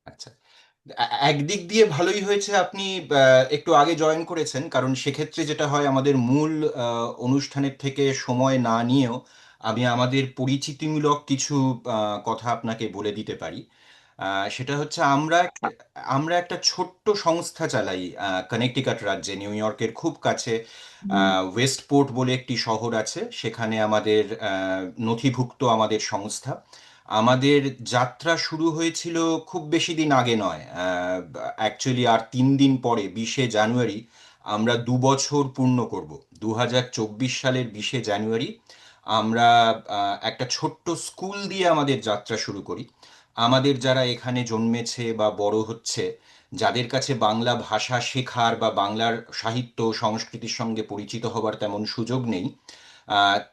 আচ্ছা, একদিক দিয়ে ভালোই হয়েছে আপনি একটু আগে জয়েন করেছেন, কারণ সেক্ষেত্রে যেটা হয় আমাদের মূল অনুষ্ঠানের থেকে সময় না নিয়েও আমি আমাদের পরিচিতিমূলক কিছু কথা আপনাকে বলে দিতে পারি। সেটা হচ্ছে আমরা একটা ছোট্ট সংস্থা চালাই কানেকটিকাট রাজ্যে, নিউ ইয়র্কের খুব কাছে। হুম। ওয়েস্টপোর্ট বলে একটি শহর আছে, সেখানে আমাদের নথিভুক্ত আমাদের সংস্থা। আমাদের যাত্রা শুরু হয়েছিল খুব বেশি দিন আগে নয়, অ্যাকচুয়ালি আর 3 দিন পরে 20শে জানুয়ারি আমরা 2 বছর পূর্ণ করব। 2024 সালের 20শে জানুয়ারি আমরা একটা ছোট্ট স্কুল দিয়ে আমাদের যাত্রা শুরু করি। আমাদের যারা এখানে জন্মেছে বা বড় হচ্ছে, যাদের কাছে বাংলা ভাষা শেখার বা বাংলার সাহিত্য সংস্কৃতির সঙ্গে পরিচিত হবার তেমন সুযোগ নেই,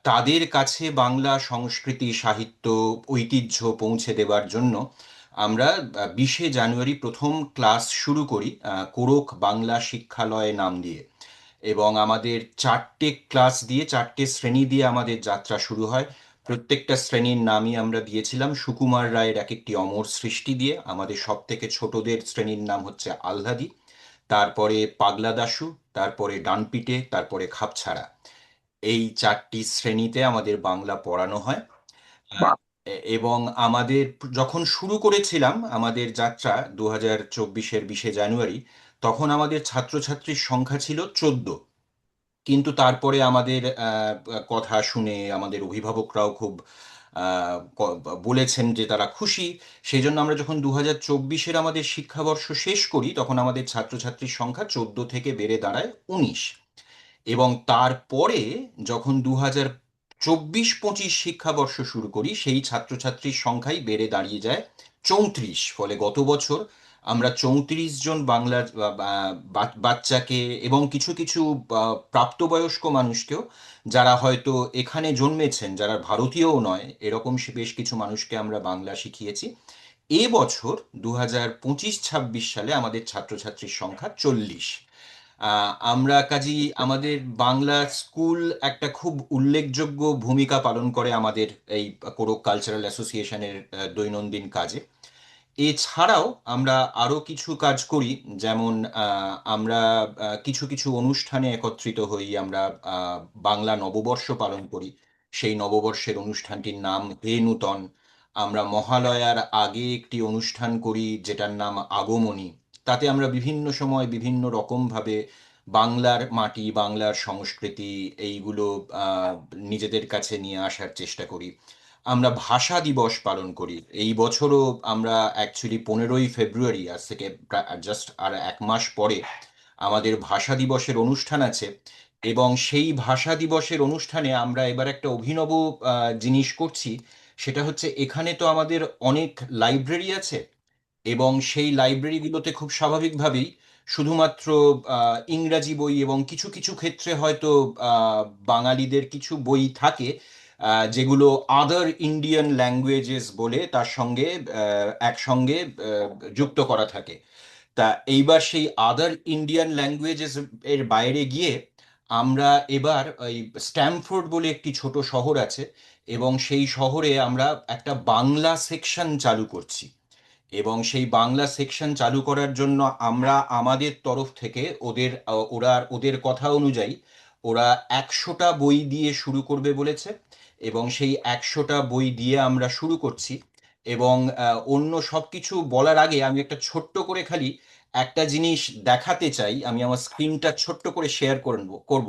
তাদের কাছে বাংলা সংস্কৃতি সাহিত্য ঐতিহ্য পৌঁছে দেবার জন্য আমরা 20শে জানুয়ারি প্রথম ক্লাস শুরু করি কোরক বাংলা শিক্ষালয় নাম দিয়ে। এবং আমাদের 4টে ক্লাস দিয়ে 4টে শ্রেণী দিয়ে আমাদের যাত্রা শুরু হয়। প্রত্যেকটা শ্রেণীর নামই আমরা দিয়েছিলাম সুকুমার রায়ের এক একটি অমর সৃষ্টি দিয়ে। আমাদের সব থেকে ছোটদের শ্রেণীর নাম হচ্ছে আহ্লাদি, তারপরে পাগলা দাশু, তারপরে ডানপিটে, তারপরে খাপছাড়া। এই 4টি শ্রেণীতে আমাদের বাংলা পড়ানো হয়। আহ, বাহ। এবং আমাদের যখন শুরু করেছিলাম আমাদের যাত্রা 2024-এর 20শে জানুয়ারি, তখন আমাদের ছাত্রছাত্রীর সংখ্যা ছিল 14। কিন্তু তারপরে আমাদের কথা শুনে আমাদের অভিভাবকরাও খুব বলেছেন যে তারা খুশি। সেই জন্য আমরা যখন 2024-এর আমাদের শিক্ষাবর্ষ শেষ করি, তখন আমাদের ছাত্রছাত্রীর সংখ্যা 14 থেকে বেড়ে দাঁড়ায় 19। এবং তারপরে যখন 2024-25 শিক্ষাবর্ষ শুরু করি, সেই ছাত্রছাত্রীর সংখ্যাই বেড়ে দাঁড়িয়ে যায় 34। ফলে গত বছর আমরা 34 জন বাংলার বাচ্চাকে এবং কিছু কিছু প্রাপ্তবয়স্ক মানুষকেও, যারা হয়তো এখানে জন্মেছেন, যারা ভারতীয়ও নয়, এরকম বেশ কিছু মানুষকে আমরা বাংলা শিখিয়েছি। এবছর 2025-26 সালে আমাদের ছাত্রছাত্রীর সংখ্যা 40। আমরা কাজী আমাদের বাংলা স্কুল একটা খুব উল্লেখযোগ্য ভূমিকা পালন করে আমাদের এই কোরক কালচারাল অ্যাসোসিয়েশনের দৈনন্দিন কাজে। এছাড়াও আমরা আরো কিছু কাজ করি, যেমন আমরা কিছু কিছু অনুষ্ঠানে একত্রিত হই। আমরা আহ, বাংলা নববর্ষ পালন করি, সেই নববর্ষের অনুষ্ঠানটির নাম হে নূতন। আমরা মহালয়ার আগে একটি অনুষ্ঠান করি যেটার নাম আগমনী। তাতে আমরা বিভিন্ন সময় বিভিন্ন রকম ভাবে বাংলার মাটি বাংলার সংস্কৃতি এইগুলো আহ, নিজেদের কাছে নিয়ে আসার চেষ্টা করি। আমরা ভাষা দিবস পালন করি এই বছরও। আমরা অ্যাকচুয়ালি 15ই ফেব্রুয়ারি, আজ থেকে জাস্ট আর 1 মাস পরে আমাদের ভাষা দিবসের অনুষ্ঠান আছে। এবং সেই ভাষা দিবসের অনুষ্ঠানে আমরা এবার একটা অভিনব জিনিস করছি। সেটা হচ্ছে, এখানে তো আমাদের অনেক লাইব্রেরি আছে, এবং সেই লাইব্রেরিগুলোতে খুব স্বাভাবিকভাবেই শুধুমাত্র ইংরাজি বই এবং কিছু কিছু ক্ষেত্রে হয়তো আহ, বাঙালিদের কিছু বই থাকে, যেগুলো আদার ইন্ডিয়ান ল্যাঙ্গুয়েজেস বলে তার সঙ্গে একসঙ্গে যুক্ত করা থাকে। তা এইবার সেই আদার ইন্ডিয়ান ল্যাঙ্গুয়েজেস এর বাইরে গিয়ে আমরা এবার ওই স্ট্যামফোর্ড বলে একটি ছোট শহর আছে, এবং সেই শহরে আমরা একটা বাংলা সেকশন চালু করছি। এবং সেই বাংলা সেকশন চালু করার জন্য আমরা আমাদের তরফ থেকে ওদের কথা অনুযায়ী ওরা 100টা বই দিয়ে শুরু করবে বলেছে। এবং সেই 100টা বই দিয়ে আমরা শুরু করছি। এবং অন্য সব কিছু বলার আগে আমি একটা ছোট্ট করে খালি একটা জিনিস দেখাতে চাই। আমি আমার স্ক্রিনটা ছোট্ট করে শেয়ার করব,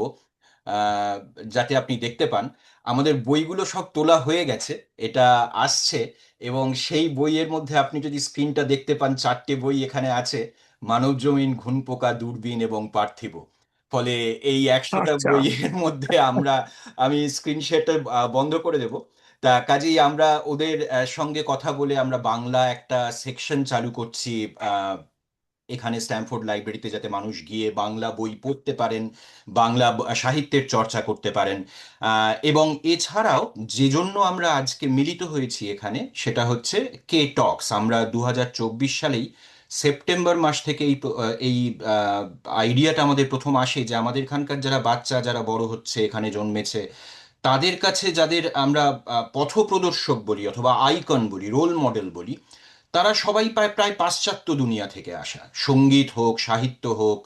আহ, যাতে আপনি দেখতে পান। আমাদের বইগুলো সব তোলা হয়ে গেছে, এটা আসছে। এবং সেই বইয়ের মধ্যে আপনি যদি স্ক্রিনটা দেখতে পান, 4টে বই এখানে আছে: মানবজমিন, ঘুনপোকা, দূরবীন এবং পার্থিব। ফলে এই 100টা আচ্ছা। বইয়ের মধ্যে আমি স্ক্রিন শেয়ারটা বন্ধ করে দেব। তা কাজেই আমরা ওদের সঙ্গে কথা বলে আমরা বাংলা একটা সেকশন চালু করছি এখানে স্ট্যামফোর্ড লাইব্রেরিতে, যাতে মানুষ গিয়ে বাংলা বই পড়তে পারেন, বাংলা সাহিত্যের চর্চা করতে পারেন। এবং এছাড়াও যে জন্য আমরা আজকে মিলিত হয়েছি এখানে, সেটা হচ্ছে কে টক্স। আমরা 2024 সালেই সেপ্টেম্বর মাস থেকে এই আইডিয়াটা আমাদের প্রথম আসে যে আমাদের এখানকার যারা বাচ্চা, যারা বড় হচ্ছে, এখানে জন্মেছে, তাদের কাছে যাদের আমরা পথপ্রদর্শক বলি অথবা আইকন বলি, রোল মডেল বলি, তারা সবাই প্রায় প্রায় পাশ্চাত্য দুনিয়া থেকে আসা, সঙ্গীত হোক, সাহিত্য হোক,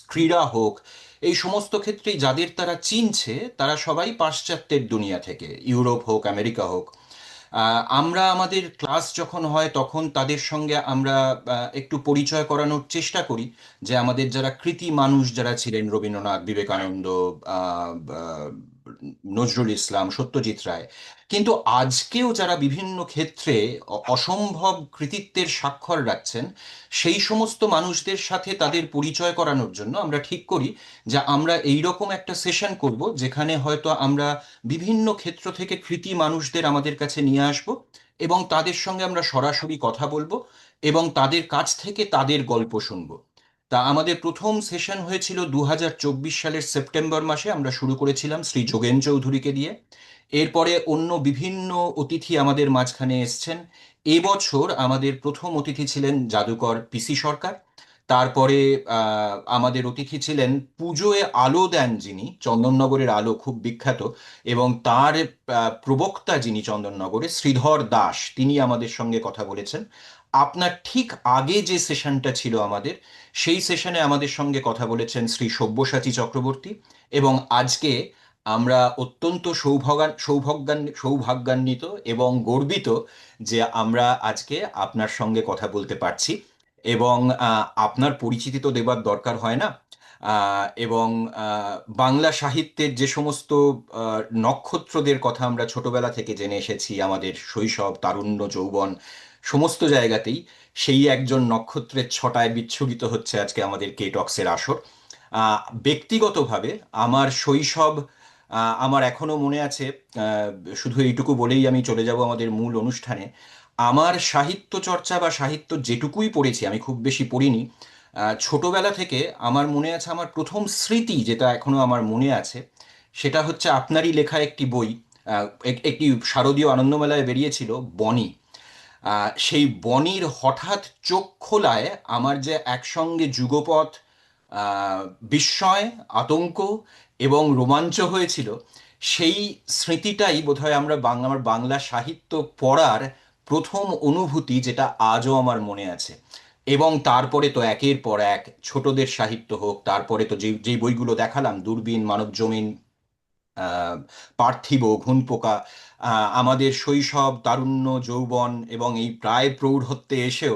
ক্রীড়া হোক, এই সমস্ত ক্ষেত্রেই যাদের তারা চিনছে তারা সবাই পাশ্চাত্যের দুনিয়া থেকে, ইউরোপ হোক, আমেরিকা হোক। আমরা আমাদের ক্লাস যখন হয় তখন তাদের সঙ্গে আমরা একটু পরিচয় করানোর চেষ্টা করি যে আমাদের যারা কৃতি মানুষ যারা ছিলেন, রবীন্দ্রনাথ, বিবেকানন্দ, আহ, নজরুল ইসলাম, সত্যজিৎ রায়, কিন্তু আজকেও যারা বিভিন্ন ক্ষেত্রে অসম্ভব কৃতিত্বের স্বাক্ষর রাখছেন, সেই সমস্ত মানুষদের সাথে তাদের পরিচয় করানোর জন্য আমরা ঠিক করি যে আমরা এইরকম একটা সেশন করব যেখানে হয়তো আমরা বিভিন্ন ক্ষেত্র থেকে কৃতি মানুষদের আমাদের কাছে নিয়ে আসব এবং তাদের সঙ্গে আমরা সরাসরি কথা বলবো এবং তাদের কাছ থেকে তাদের গল্প শুনবো। তা আমাদের প্রথম সেশন হয়েছিল 2024 সালের সেপ্টেম্বর মাসে, আমরা শুরু করেছিলাম শ্রী যোগেন চৌধুরীকে দিয়ে। এরপরে অন্য বিভিন্ন অতিথি আমাদের মাঝখানে এসছেন। এবছর আমাদের প্রথম অতিথি ছিলেন জাদুকর পিসি সরকার। তারপরে আমাদের অতিথি ছিলেন পুজোয় আলো দেন যিনি, চন্দননগরের আলো খুব বিখ্যাত, এবং তার প্রবক্তা যিনি চন্দননগরে, শ্রীধর দাস, তিনি আমাদের সঙ্গে কথা বলেছেন। আপনার ঠিক আগে যে সেশনটা ছিল আমাদের, সেই সেশনে আমাদের সঙ্গে কথা বলেছেন শ্রী সব্যসাচী চক্রবর্তী। এবং আজকে আমরা অত্যন্ত সৌভাগ্যান্বিত এবং গর্বিত যে আমরা আজকে আপনার সঙ্গে কথা বলতে পারছি। এবং আপনার পরিচিতি তো দেবার দরকার হয় না। এবং বাংলা সাহিত্যের যে সমস্ত নক্ষত্রদের কথা আমরা ছোটবেলা থেকে জেনে এসেছি, আমাদের শৈশব, তারুণ্য, যৌবন, সমস্ত জায়গাতেই সেই একজন নক্ষত্রের ছটায় বিচ্ছুরিত হচ্ছে আজকে আমাদের কে টক্সের আসর। ব্যক্তিগতভাবে আমার শৈশব আমার এখনো মনে আছে। আহ, শুধু এইটুকু বলেই আমি চলে যাব আমাদের মূল অনুষ্ঠানে। আমার সাহিত্য চর্চা বা সাহিত্য যেটুকুই পড়েছি, আমি খুব বেশি পড়িনি। ছোটবেলা থেকে আমার মনে আছে, আমার প্রথম স্মৃতি যেটা এখনো আমার মনে আছে, সেটা হচ্ছে আপনারই লেখা একটি বই। একটি শারদীয় আনন্দমেলায় বেরিয়েছিল, বনি। সেই বনির হঠাৎ চোখ খোলায় আমার যে একসঙ্গে যুগপৎ আহ, বিস্ময়, আতঙ্ক এবং রোমাঞ্চ হয়েছিল, সেই স্মৃতিটাই বোধহয় আমার বাংলা সাহিত্য পড়ার প্রথম অনুভূতি, যেটা আজও আমার মনে আছে। এবং তারপরে তো একের পর এক ছোটদের সাহিত্য হোক, তারপরে তো যেই বইগুলো দেখালাম, দূরবীন, মানবজমিন, আহ, পার্থিব, ঘুনপোকা, আমাদের শৈশব, তারুণ্য, যৌবন এবং এই প্রায় প্রৌঢ়ত্বে এসেও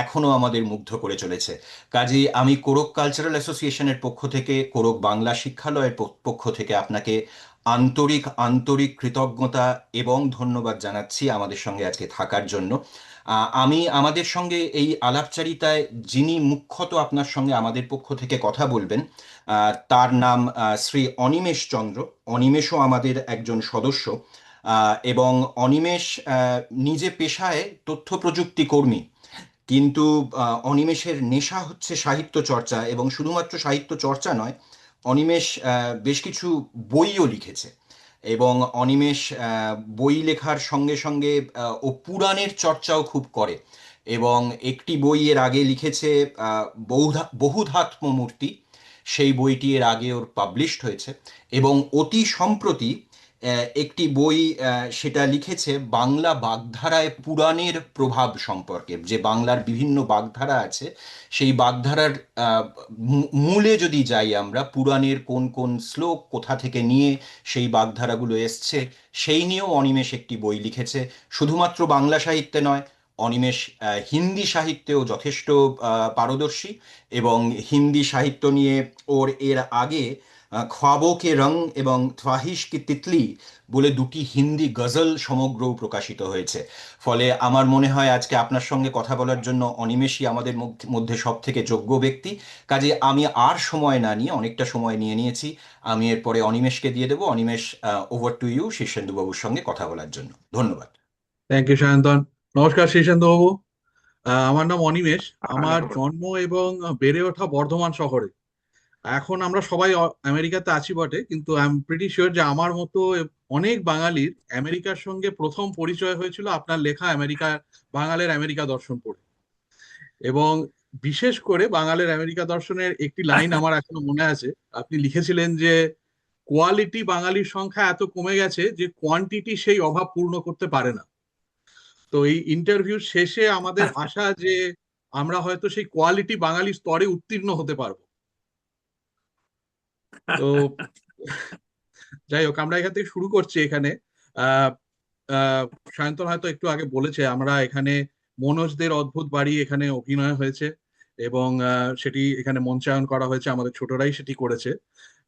এখনো আমাদের মুগ্ধ করে চলেছে। কাজেই আমি কোরক কালচারাল অ্যাসোসিয়েশনের পক্ষ থেকে, কোরক বাংলা শিক্ষালয়ের পক্ষ থেকে আপনাকে আন্তরিক আন্তরিক কৃতজ্ঞতা এবং ধন্যবাদ জানাচ্ছি আমাদের সঙ্গে আজকে থাকার জন্য। আমি আমাদের সঙ্গে এই আলাপচারিতায় যিনি মুখ্যত আপনার সঙ্গে আমাদের পক্ষ থেকে কথা বলবেন, তার নাম শ্রী অনিমেষ চন্দ্র। অনিমেষও আমাদের একজন সদস্য। এবং অনিমেষ নিজে পেশায় তথ্য প্রযুক্তি কর্মী, কিন্তু অনিমেষের নেশা হচ্ছে সাহিত্য চর্চা, এবং শুধুমাত্র সাহিত্য চর্চা নয়, অনিমেষ বেশ কিছু বইও লিখেছে। এবং অনিমেষ বই লেখার সঙ্গে সঙ্গে ও পুরাণের চর্চাও খুব করে। এবং একটি বই এর আগে লিখেছে, বহুধাত্ম মূর্তি, সেই বইটি এর আগে ওর পাবলিশড হয়েছে। এবং অতি সম্প্রতি একটি বই সেটা লিখেছে বাংলা বাগধারায় পুরাণের প্রভাব সম্পর্কে, যে বাংলার বিভিন্ন বাগধারা আছে, সেই বাগধারার মূলে যদি যাই আমরা, পুরাণের কোন কোন শ্লোক কোথা থেকে নিয়ে সেই বাগধারাগুলো এসছে, সেই নিয়েও অনিমেষ একটি বই লিখেছে। শুধুমাত্র বাংলা সাহিত্যে নয়, অনিমেষ হিন্দি সাহিত্যেও যথেষ্ট পারদর্শী। এবং হিন্দি সাহিত্য নিয়ে ওর এর আগে খ্বাবো কে রং এবং খ্বাহিশ কি তিতলি বলে দুটি হিন্দি গজল সমগ্র প্রকাশিত হয়েছে। ফলে আমার মনে হয় আজকে আপনার সঙ্গে কথা বলার জন্য অনিমেষই আমাদের মধ্যে সব থেকে যোগ্য ব্যক্তি। কাজে আমি আর সময় না নিয়ে, অনেকটা সময় নিয়ে নিয়েছি, আমি এরপরে অনিমেষকে দিয়ে দেবো। Animesh, over to you Shirshendu বাবুর সঙ্গে কথা বলার জন্য। ধন্যবাদ। Thank you Sayantan. নমস্কার শীর্ষেন্দু বাবু। আমার নাম অনিমেষ। আমার জন্ম এবং বেড়ে ওঠা বর্ধমান শহরে। এখন আমরা সবাই আমেরিকাতে আছি বটে, কিন্তু আই এম প্রিটি শিওর যে আমার মতো অনেক বাঙালির আমেরিকার সঙ্গে প্রথম পরিচয় হয়েছিল আপনার লেখা আমেরিকা, বাঙালির আমেরিকা দর্শন পড়ে। এবং বিশেষ করে বাঙালির আমেরিকা দর্শনের একটি লাইন আমার এখনো মনে আছে। আপনি লিখেছিলেন যে কোয়ালিটি বাঙালির সংখ্যা এত কমে গেছে যে কোয়ান্টিটি সেই অভাব পূর্ণ করতে পারে না। তো এই ইন্টারভিউ শেষে আমাদের আশা যে আমরা হয়তো সেই কোয়ালিটি বাঙালি স্তরে উত্তীর্ণ হতে পারবো। তো যাই হোক, আমরা এখান থেকে শুরু করছি। এখানে আহ আহ সায়ন্তন হয়তো একটু আগে বলেছে আমরা এখানে মনোজদের অদ্ভুত বাড়ি এখানে অভিনয় হয়েছে, এবং সেটি এখানে মঞ্চায়ন করা হয়েছে, আমাদের ছোটরাই সেটি করেছে।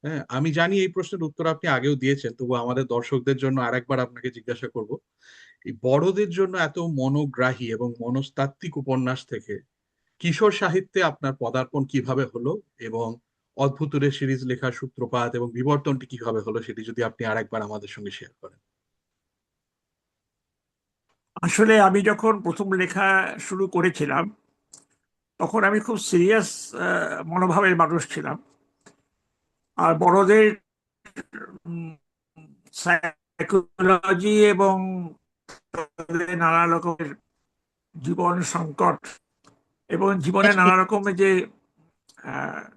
হ্যাঁ, আমি জানি এই প্রশ্নের উত্তর আপনি আগেও দিয়েছেন, তবু আমাদের দর্শকদের জন্য আরেকবার আপনাকে জিজ্ঞাসা করব, এই বড়দের জন্য এত মনোগ্রাহী এবং মনস্তাত্ত্বিক উপন্যাস থেকে কিশোর সাহিত্যে আপনার পদার্পণ কিভাবে হলো, এবং অদ্ভুতুরের সিরিজ লেখার সূত্রপাত এবং বিবর্তনটি কিভাবে হলো, সেটি যদি আপনি আরেকবার আমাদের সঙ্গে শেয়ার করেন। আসলে আমি যখন প্রথম লেখা শুরু করেছিলাম তখন আমি খুব সিরিয়াস মনোভাবের মানুষ ছিলাম। আর বড়দের সাইকোলজি এবং তাদের নানা রকমের জীবন সংকট এবং জীবনে নানা রকমের যে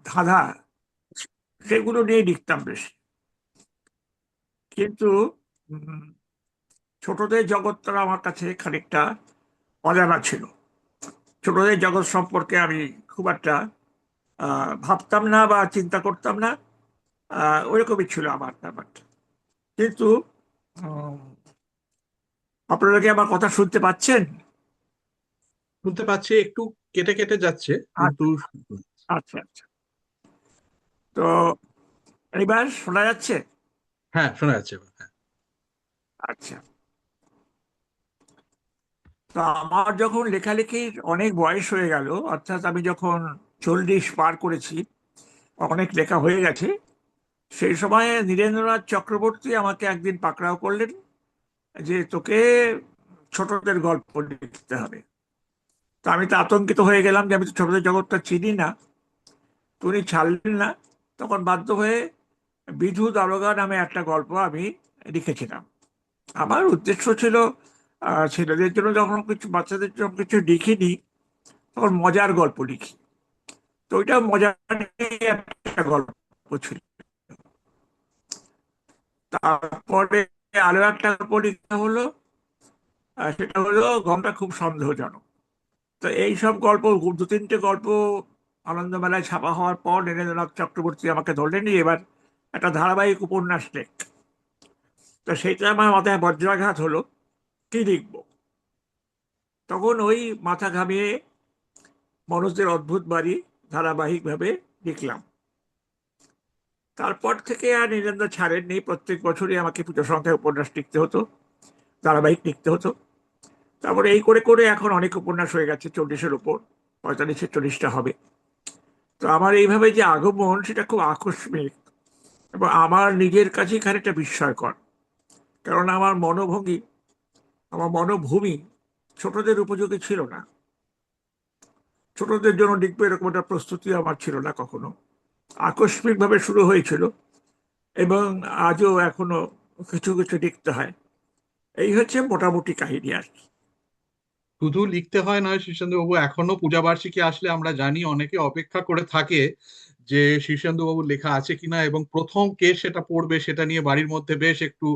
ধাঁধা, সেগুলো নিয়ে লিখতাম বেশি। কিন্তু উম, ছোটদের জগৎটা আমার কাছে খানিকটা অজানা ছিল। ছোটদের জগৎ সম্পর্কে আমি খুব একটা ভাবতাম না বা চিন্তা করতাম না। ওইরকমই ছিল আমার ব্যাপারটা। কিন্তু উম, আপনারা কি আমার কথা শুনতে পাচ্ছেন? শুনতে পাচ্ছি, একটু কেটে কেটে যাচ্ছে কিন্তু। আচ্ছা, আচ্ছা, আচ্ছা। তো এবার শোনা যাচ্ছে? হ্যাঁ, শোনা যাচ্ছে এবার, হ্যাঁ। আচ্ছা। তো আমার যখন লেখালেখির অনেক বয়স হয়ে গেল, অর্থাৎ আমি যখন 40 পার করেছি, অনেক লেখা হয়ে গেছে, সেই সময় নীরেন্দ্রনাথ চক্রবর্তী আমাকে একদিন পাকড়াও করলেন যে তোকে ছোটদের গল্প লিখতে হবে। তো আমি তো আতঙ্কিত হয়ে গেলাম যে আমি তো ছোটদের জগৎটা চিনি না। তো উনি ছাড়লেন না। তখন বাধ্য হয়ে বিধু দারোগা নামে একটা গল্প আমি লিখেছিলাম। আমার উদ্দেশ্য ছিল ছেলেদের জন্য যখন কিছু, বাচ্চাদের জন্য কিছু লিখিনি, তখন মজার গল্প লিখি। তো ওইটা মজার একটা গল্প ছিল। তারপরে আরো একটা গল্প লিখা হলো, সেটা হলো গল্পটা খুব সন্দেহজনক। তো এই সব গল্প, দু তিনটে গল্প আনন্দমেলায় ছাপা হওয়ার পর নীরেন্দ্রনাথ চক্রবর্তী আমাকে ধরলেন, এবার একটা ধারাবাহিক উপন্যাস লেখ। তো সেইটা আমার মাথায় বজ্রাঘাত হলো, কি লিখবো। তখন ওই মাথা ঘামিয়ে মনোজদের অদ্ভুত বাড়ি ধারাবাহিকভাবে লিখলাম। তারপর থেকে আর নীরেন্দ্র ছাড়েননি, প্রত্যেক বছরই আমাকে পুজো সংখ্যায় উপন্যাস লিখতে হতো, ধারাবাহিক লিখতে হতো। তারপরে এই করে করে এখন অনেক উপন্যাস হয়ে গেছে, 40-এর উপর, 45-46টা হবে। তো আমার এইভাবে যে আগমন, সেটা খুব আকস্মিক এবং আমার নিজের কাছেই খানিকটা বিস্ময়কর। কারণ আমার মনোভঙ্গি, আমার মনোভূমি ছোটদের উপযোগী ছিল না। ছোটদের জন্য লিখবো এরকম একটা প্রস্তুতি আমার ছিল না কখনো। আকস্মিকভাবে শুরু হয়েছিল এবং আজও এখনো কিছু কিছু লিখতে হয়। এই হচ্ছে মোটামুটি কাহিনী আর কি। শুধু লিখতে হয় নয় শীর্ষেন্দু বাবু, এখনো পূজা বার্ষিকী আসলে আমরা জানি অনেকে অপেক্ষা করে থাকে যে শীর্ষেন্দু বাবুর লেখা আছে কিনা, এবং প্রথম কে সেটা পড়বে সেটা নিয়ে বাড়ির মধ্যে বেশ একটু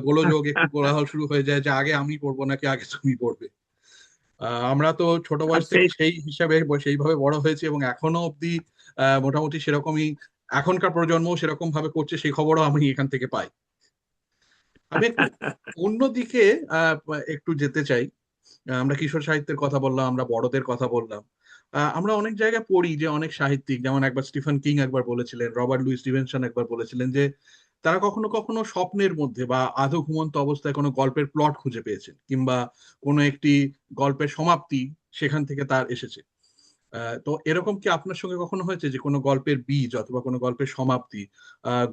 গোলযোগ, একটু কোলাহল শুরু হয়ে যায় যে আগে আমি পড়বো নাকি আগে তুমি পড়বে। আমরা তো ছোট আর বয়স থেকে সেই সেই হিসাবে সেইভাবে বড় হয়েছি, এবং এখনো অব্দি মোটামুটি সেরকমই এখনকার প্রজন্ম সেরকম ভাবে করছে, সেই খবরও আমি এখান থেকে পাই। আমি একটু অন্যদিকে আহ একটু যেতে চাই। আমরা কিশোর সাহিত্যের কথা বললাম, আমরা বড়দের কথা বললাম। আমরা অনেক জায়গায় পড়ি যে অনেক সাহিত্যিক, যেমন একবার স্টিফেন কিং একবার বলেছিলেন, রবার্ট লুই স্টিভেনসন একবার বলেছিলেন যে তারা কখনো কখনো স্বপ্নের মধ্যে বা আধো ঘুমন্ত অবস্থায় কোনো গল্পের প্লট খুঁজে পেয়েছেন, কিংবা কোনো একটি গল্পের সমাপ্তি সেখান থেকে তার এসেছে। তো এরকম কি আপনার সঙ্গে কখনো হয়েছে যে কোনো গল্পের বীজ অথবা কোনো গল্পের সমাপ্তি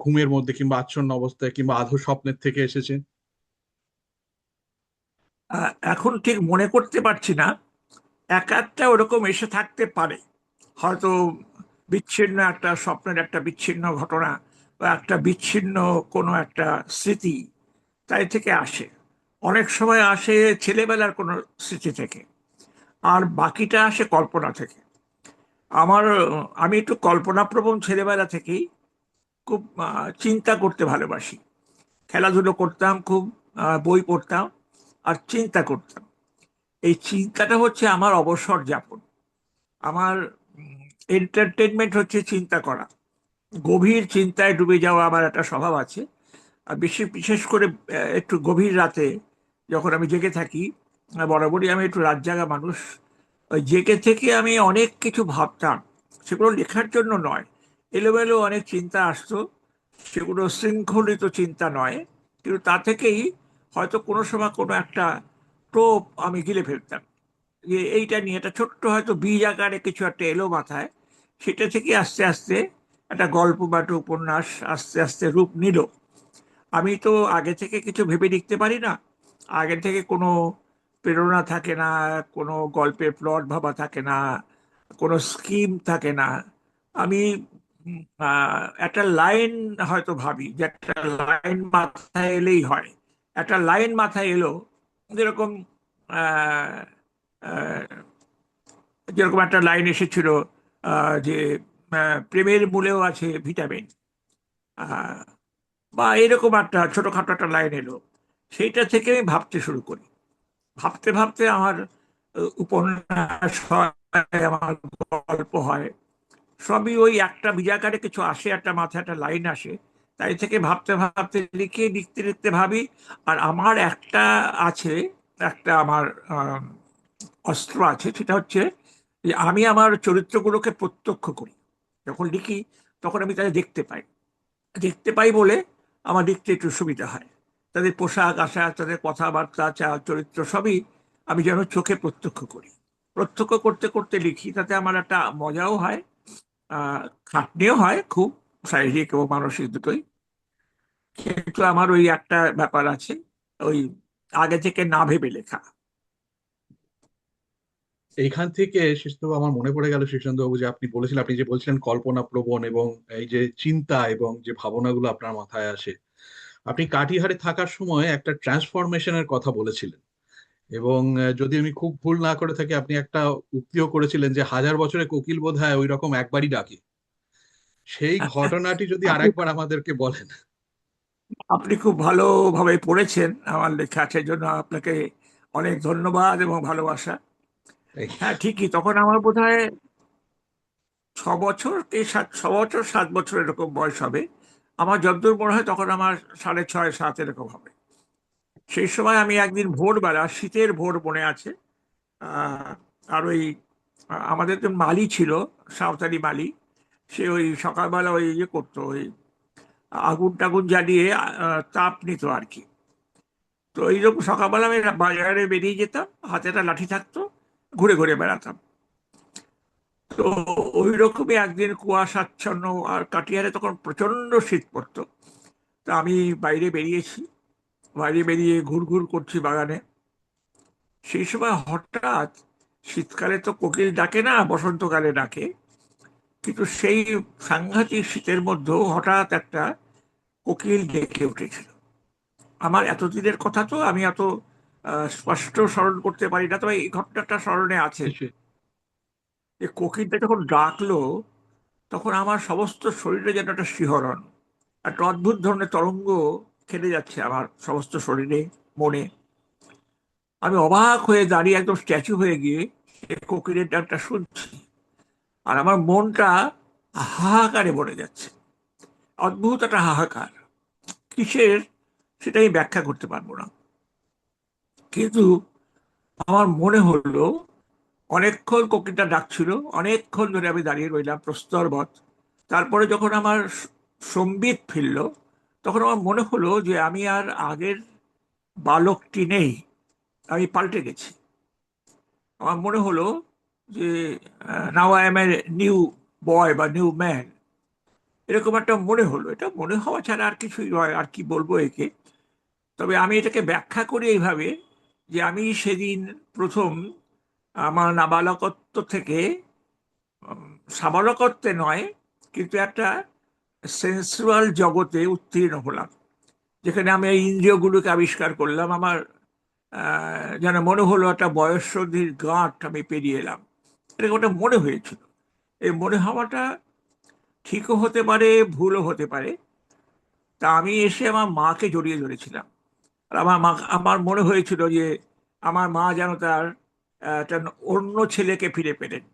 ঘুমের মধ্যে কিংবা আচ্ছন্ন অবস্থায় কিংবা আধো স্বপ্নের থেকে এসেছে? এখন ঠিক মনে করতে পারছি না। এক একটা ওরকম এসে থাকতে পারে, হয়তো বিচ্ছিন্ন একটা স্বপ্নের একটা বিচ্ছিন্ন ঘটনা বা একটা বিচ্ছিন্ন কোনো একটা স্মৃতি, তাই থেকে আসে। অনেক সময় আসে ছেলেবেলার কোনো স্মৃতি থেকে, আর বাকিটা আসে কল্পনা থেকে। আমার আমি একটু কল্পনাপ্রবণ ছেলেবেলা থেকেই। খুব চিন্তা করতে ভালোবাসি, খেলাধুলো করতাম খুব, বই পড়তাম আর চিন্তা করতাম। এই চিন্তাটা হচ্ছে আমার অবসর যাপন। আমার এন্টারটেনমেন্ট হচ্ছে চিন্তা করা। গভীর চিন্তায় ডুবে যাওয়া আমার একটা স্বভাব আছে। আর বিশেষ করে একটু গভীর রাতে যখন আমি জেগে থাকি, বরাবরই আমি একটু রাত জাগা মানুষ, ওই জেগে থেকে আমি অনেক কিছু ভাবতাম। সেগুলো লেখার জন্য নয়, এলোমেলো অনেক চিন্তা আসতো, সেগুলো শৃঙ্খলিত চিন্তা নয়, কিন্তু তা থেকেই হয়তো কোনো সময় কোনো একটা টোপ আমি গিলে ফেলতাম, যে এইটা নিয়ে একটা ছোট্ট হয়তো বীজ আকারে কিছু একটা এলো মাথায়। সেটা থেকে আস্তে আস্তে একটা গল্প বা একটা উপন্যাস আস্তে আস্তে রূপ নিল। আমি তো আগে থেকে কিছু ভেবে লিখতে পারি না, আগে থেকে কোনো প্রেরণা থাকে না, কোনো গল্পের প্লট ভাবা থাকে না, কোনো স্কিম থাকে না। আমি একটা লাইন হয়তো ভাবি যে একটা লাইন মাথায় এলেই হয়। একটা লাইন মাথায় এলো, যেরকম আহ, আহ, যেরকম একটা লাইন এসেছিল, যে প্রেমের মূলেও আছে ভিটামিন, বা এরকম একটা ছোটখাটো একটা লাইন এলো। সেইটা থেকে আমি ভাবতে শুরু করি। ভাবতে ভাবতে আমার উপন্যাস হয়, আমার গল্প হয়। সবই ওই একটা বিজাকারে কিছু আসে, একটা মাথায় একটা লাইন আসে, তাই থেকে ভাবতে ভাবতে লিখে লিখতে লিখতে ভাবি। আর আমার একটা আছে, একটা আমার অস্ত্র আছে, সেটা হচ্ছে যে আমি আমার চরিত্রগুলোকে প্রত্যক্ষ করি। যখন লিখি তখন আমি তাদের দেখতে পাই। দেখতে পাই বলে আমার লিখতে একটু সুবিধা হয়। তাদের পোশাক আশাক, তাদের কথাবার্তা, চরিত্র সবই আমি যেন চোখে প্রত্যক্ষ করি। প্রত্যক্ষ করতে করতে লিখি, তাতে আমার একটা মজাও হয়, আহ খাটনিও হয় খুব, শারীরিক এবং মানসিক দুটোই। কিন্তু আমার ওই একটা ব্যাপার আছে, ওই আগে থেকে না ভেবে লেখা। এইখান থেকে শেষতবু আমার মনে পড়ে গেল শীর্ষেন্দু বাবু, যে আপনি বলেছিলেন, আপনি যে বলছিলেন কল্পনা প্রবণ এবং এই যে চিন্তা এবং যে ভাবনাগুলো আপনার মাথায় আসে, আপনি কাটিহারে থাকার সময় একটা ট্রান্সফরমেশনের কথা বলেছিলেন। এবং যদি আমি খুব ভুল না করে থাকি, আপনি একটা উক্তিও করেছিলেন যে 1000 বছরে কোকিল বোধহয় ওই রকম একবারই ডাকে। সেই ঘটনাটি যদি আপনি আরেকবার আমাদেরকে বলেন। আপনি খুব ভালোভাবে পড়েছেন আমার লেখা, সেই জন্য আপনাকে অনেক ধন্যবাদ এবং ভালোবাসা। এই, হ্যাঁ, ঠিকই, তখন আমার বোধহয় 6 বছর কি 6 বছর 7 বছর এরকম বয়স হবে। আমার যতদূর মনে হয় তখন আমার 6.5 7 এরকম হবে। সেই সময় আমি একদিন ভোরবেলা, শীতের ভোর মনে আছে, আহ, আর ওই আমাদের তো মালি ছিল, সাঁওতালি মালি। সে ওই সকালবেলা ওই ইয়ে করতো, ওই আগুন টাগুন জ্বালিয়ে তাপ নিত আর কি। তো এইরকম সকালবেলা আমি বাজারে বেরিয়ে যেতাম, হাতে একটা লাঠি থাকতো, ঘুরে ঘুরে বেড়াতাম। তো ওই রকমই একদিন কুয়াশাচ্ছন্ন, আর কাটিয়ারে তখন প্রচন্ড শীত পড়তো। তা আমি বাইরে বেরিয়েছি, বাইরে বেরিয়ে ঘুরঘুর করছি বাগানে। সেই সময় হঠাৎ, শীতকালে তো কোকিল ডাকে না, বসন্তকালে ডাকে, কিন্তু সেই সাংঘাতিক শীতের মধ্যেও হঠাৎ একটা কোকিল ডেকে উঠেছিল। আমার এতদিনের কথা তো আমি এত স্পষ্ট স্মরণ করতে পারি না, তবে এই ঘটনাটা স্মরণে আছে। নিশ্চয়ই। যে কোকিলটা যখন ডাকলো, তখন আমার সমস্ত শরীরে যেন একটা শিহরণ, একটা অদ্ভুত ধরনের তরঙ্গ খেলে যাচ্ছে আমার সমস্ত শরীরে, মনে। আমি অবাক হয়ে দাঁড়িয়ে একদম স্ট্যাচু হয়ে গিয়ে সে কোকিলের ডাকটা শুনছি। আর আমার মনটা হাহাকারে ভরে যাচ্ছে, অদ্ভুত একটা হাহাকার। কিসের, সেটা আমি ব্যাখ্যা করতে পারবো না। কিন্তু আমার মনে হলো, অনেকক্ষণ কোকিলটা ডাকছিল, অনেকক্ষণ ধরে আমি দাঁড়িয়ে রইলাম প্রস্তরবৎ। তারপরে যখন আমার সম্বিত ফিরল, তখন আমার মনে হলো যে আমি আর আগের বালকটি নেই, আমি পাল্টে গেছি। আমার মনে হলো যে now I am a new boy বা নিউ ম্যান, এরকম একটা মনে হলো। এটা মনে হওয়া ছাড়া আর কিছুই নয়, আর কি বলবো একে। তবে আমি এটাকে ব্যাখ্যা করি এইভাবে, যে আমি সেদিন প্রথম আমার নাবালকত্ব থেকে সাবালকত্বে নয়, কিন্তু একটা সেন্সুয়াল জগতে উত্তীর্ণ হলাম, যেখানে আমি এই ইন্দ্রিয়গুলোকে আবিষ্কার করলাম। আমার যেন মনে হলো একটা বয়ঃসন্ধির গাঁট আমি পেরিয়ে এলাম, এরকম একটা মনে হয়েছিল। এই মনে হওয়াটা ঠিকও হতে পারে, ভুলও হতে পারে। তা আমি এসে আমার মাকে জড়িয়ে ধরেছিলাম। আর আমার মনে হয়েছিল যে আমার মা যেন তার একটা অন্য ছেলেকে ফিরে পেলেন।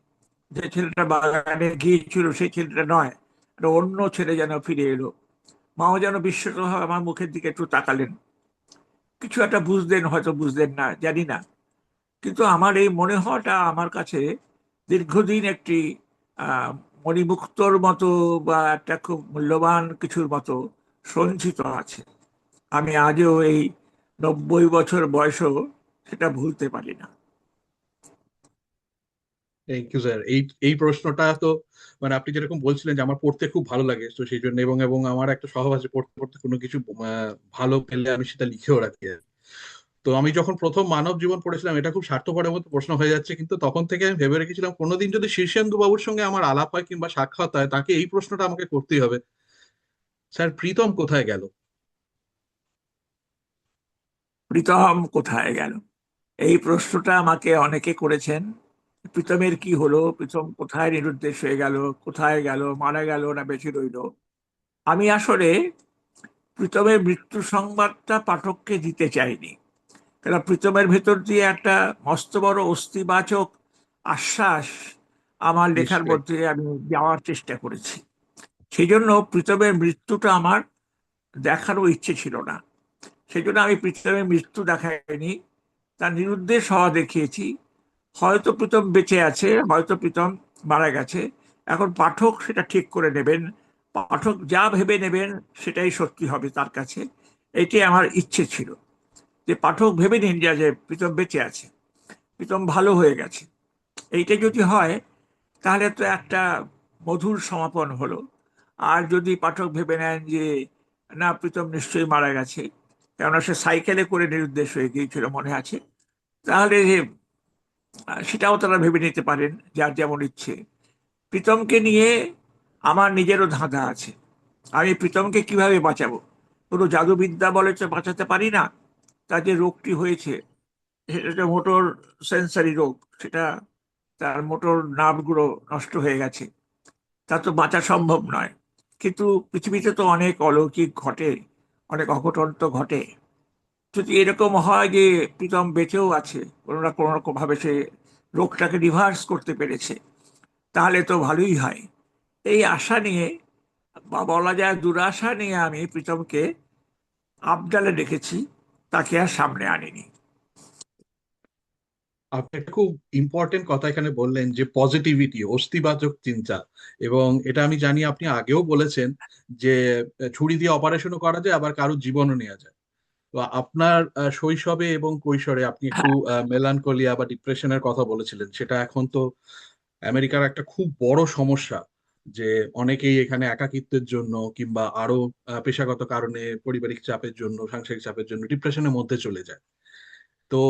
যে ছেলেটা বাগানে গিয়েছিল সেই ছেলেটা নয়, একটা অন্য ছেলে যেন ফিরে এলো। মাও যেন বিস্মিত হয়ে আমার মুখের দিকে একটু তাকালেন, কিছু একটা বুঝলেন, হয়তো বুঝলেন না, জানি না। কিন্তু আমার এই মনে হওয়াটা আমার কাছে দীর্ঘদিন একটি মণিমুক্তর মতো বা একটা খুব মূল্যবান কিছুর মতো সঞ্চিত আছে। আমি আজও এই 90 বছর বয়সেও সেটা ভুলতে পারি না। Thank you sir. এই এই প্রশ্নটা তো মানে আপনি যেরকম বলছিলেন যে আমার পড়তে খুব ভালো লাগে, তো সেই জন্য, এবং এবং আমার একটা স্বভাব আছে পড়তে পড়তে কোনো কিছু ভালো পেলে আমি সেটা লিখেও রাখি আর কি। তো আমি যখন প্রথম মানব জীবন পড়েছিলাম, এটা খুব স্বার্থপরের মতো প্রশ্ন হয়ে যাচ্ছে, কিন্তু তখন থেকে আমি ভেবে রেখেছিলাম কোনোদিন যদি শীর্ষেন্দু বাবুর সঙ্গে আমার আলাপ হয় কিংবা সাক্ষাৎ হয়, তাকে এই প্রশ্নটা আমাকে করতেই হবে, স্যার প্রীতম কোথায় গেল? প্রীতম কোথায় গেল, এই প্রশ্নটা আমাকে অনেকে করেছেন। প্রীতমের কি হলো, প্রীতম কোথায় নিরুদ্দেশ হয়ে গেল, কোথায় গেল, মারা গেল না বেঁচে রইল। আমি আসলে প্রীতমের মৃত্যু সংবাদটা পাঠককে দিতে চাইনি, কারণ প্রীতমের ভেতর দিয়ে একটা মস্ত বড় অস্থিবাচক আশ্বাস আমার লেখার নিশ্চয়ই। মধ্যে আমি যাওয়ার চেষ্টা করেছি। সেই জন্য প্রীতমের মৃত্যুটা আমার দেখারও ইচ্ছে ছিল না। সেই জন্য আমি প্রীতমের মৃত্যু দেখাইনি, তার নিরুদ্দেশ হওয়া দেখিয়েছি। হয়তো প্রীতম বেঁচে আছে, হয়তো প্রীতম মারা গেছে। এখন পাঠক সেটা ঠিক করে নেবেন, পাঠক যা ভেবে নেবেন সেটাই সত্যি হবে তার কাছে। এটি আমার ইচ্ছে ছিল, যে পাঠক ভেবে নিন যে প্রীতম বেঁচে আছে, প্রীতম ভালো হয়ে গেছে। এইটা যদি হয় তাহলে তো একটা মধুর সমাপন হলো। আর যদি পাঠক ভেবে নেন যে না, প্রীতম নিশ্চয়ই মারা গেছে, কেননা সে সাইকেলে করে নিরুদ্দেশ হয়ে গিয়েছিল মনে আছে, তাহলে সেটাও তারা ভেবে নিতে পারেন, যার যেমন ইচ্ছে। প্রীতমকে নিয়ে আমার নিজেরও ধাঁধা আছে। আমি প্রীতমকে কিভাবে বাঁচাবো? কোনো জাদুবিদ্যা বলে তো বাঁচাতে পারি না। তার যে রোগটি হয়েছে সেটা একটা মোটর সেন্সারি রোগ, সেটা তার মোটর নার্ভগুলো নষ্ট হয়ে গেছে, তা তো বাঁচা সম্ভব নয়। কিন্তু পৃথিবীতে তো অনেক অলৌকিক ঘটে, অনেক অঘটন তো ঘটে। যদি এরকম হয় যে প্রীতম বেঁচেও আছে, কোনো না কোনো রকম ভাবে সে রোগটাকে রিভার্স করতে পেরেছে, তাহলে তো ভালোই হয়। এই আশা নিয়ে, বা বলা যায় দুরাশা নিয়ে, আমি প্রীতমকে আবডালে রেখেছি, তাকে আর সামনে আনিনি। আপনি একটা খুব ইম্পর্টেন্ট কথা এখানে বললেন যে পজিটিভিটি, অস্তিবাচক চিন্তা। এবং এটা আমি জানি আপনি আগেও বলেছেন যে ছুরি দিয়ে অপারেশনও করা যায়, আবার কারোর জীবনও নেওয়া যায়। তো আপনার শৈশবে এবং কৈশোরে আপনি একটু হ্যাঁ, মেলানকোলিয়া বা ডিপ্রেশনের কথা বলেছিলেন, সেটা এখন তো আমেরিকার একটা খুব বড় সমস্যা, যে অনেকেই এখানে একাকিত্বের জন্য কিংবা আরো পেশাগত কারণে, পারিবারিক চাপের জন্য, সাংসারিক চাপের জন্য ডিপ্রেশনের মধ্যে চলে যায়। তো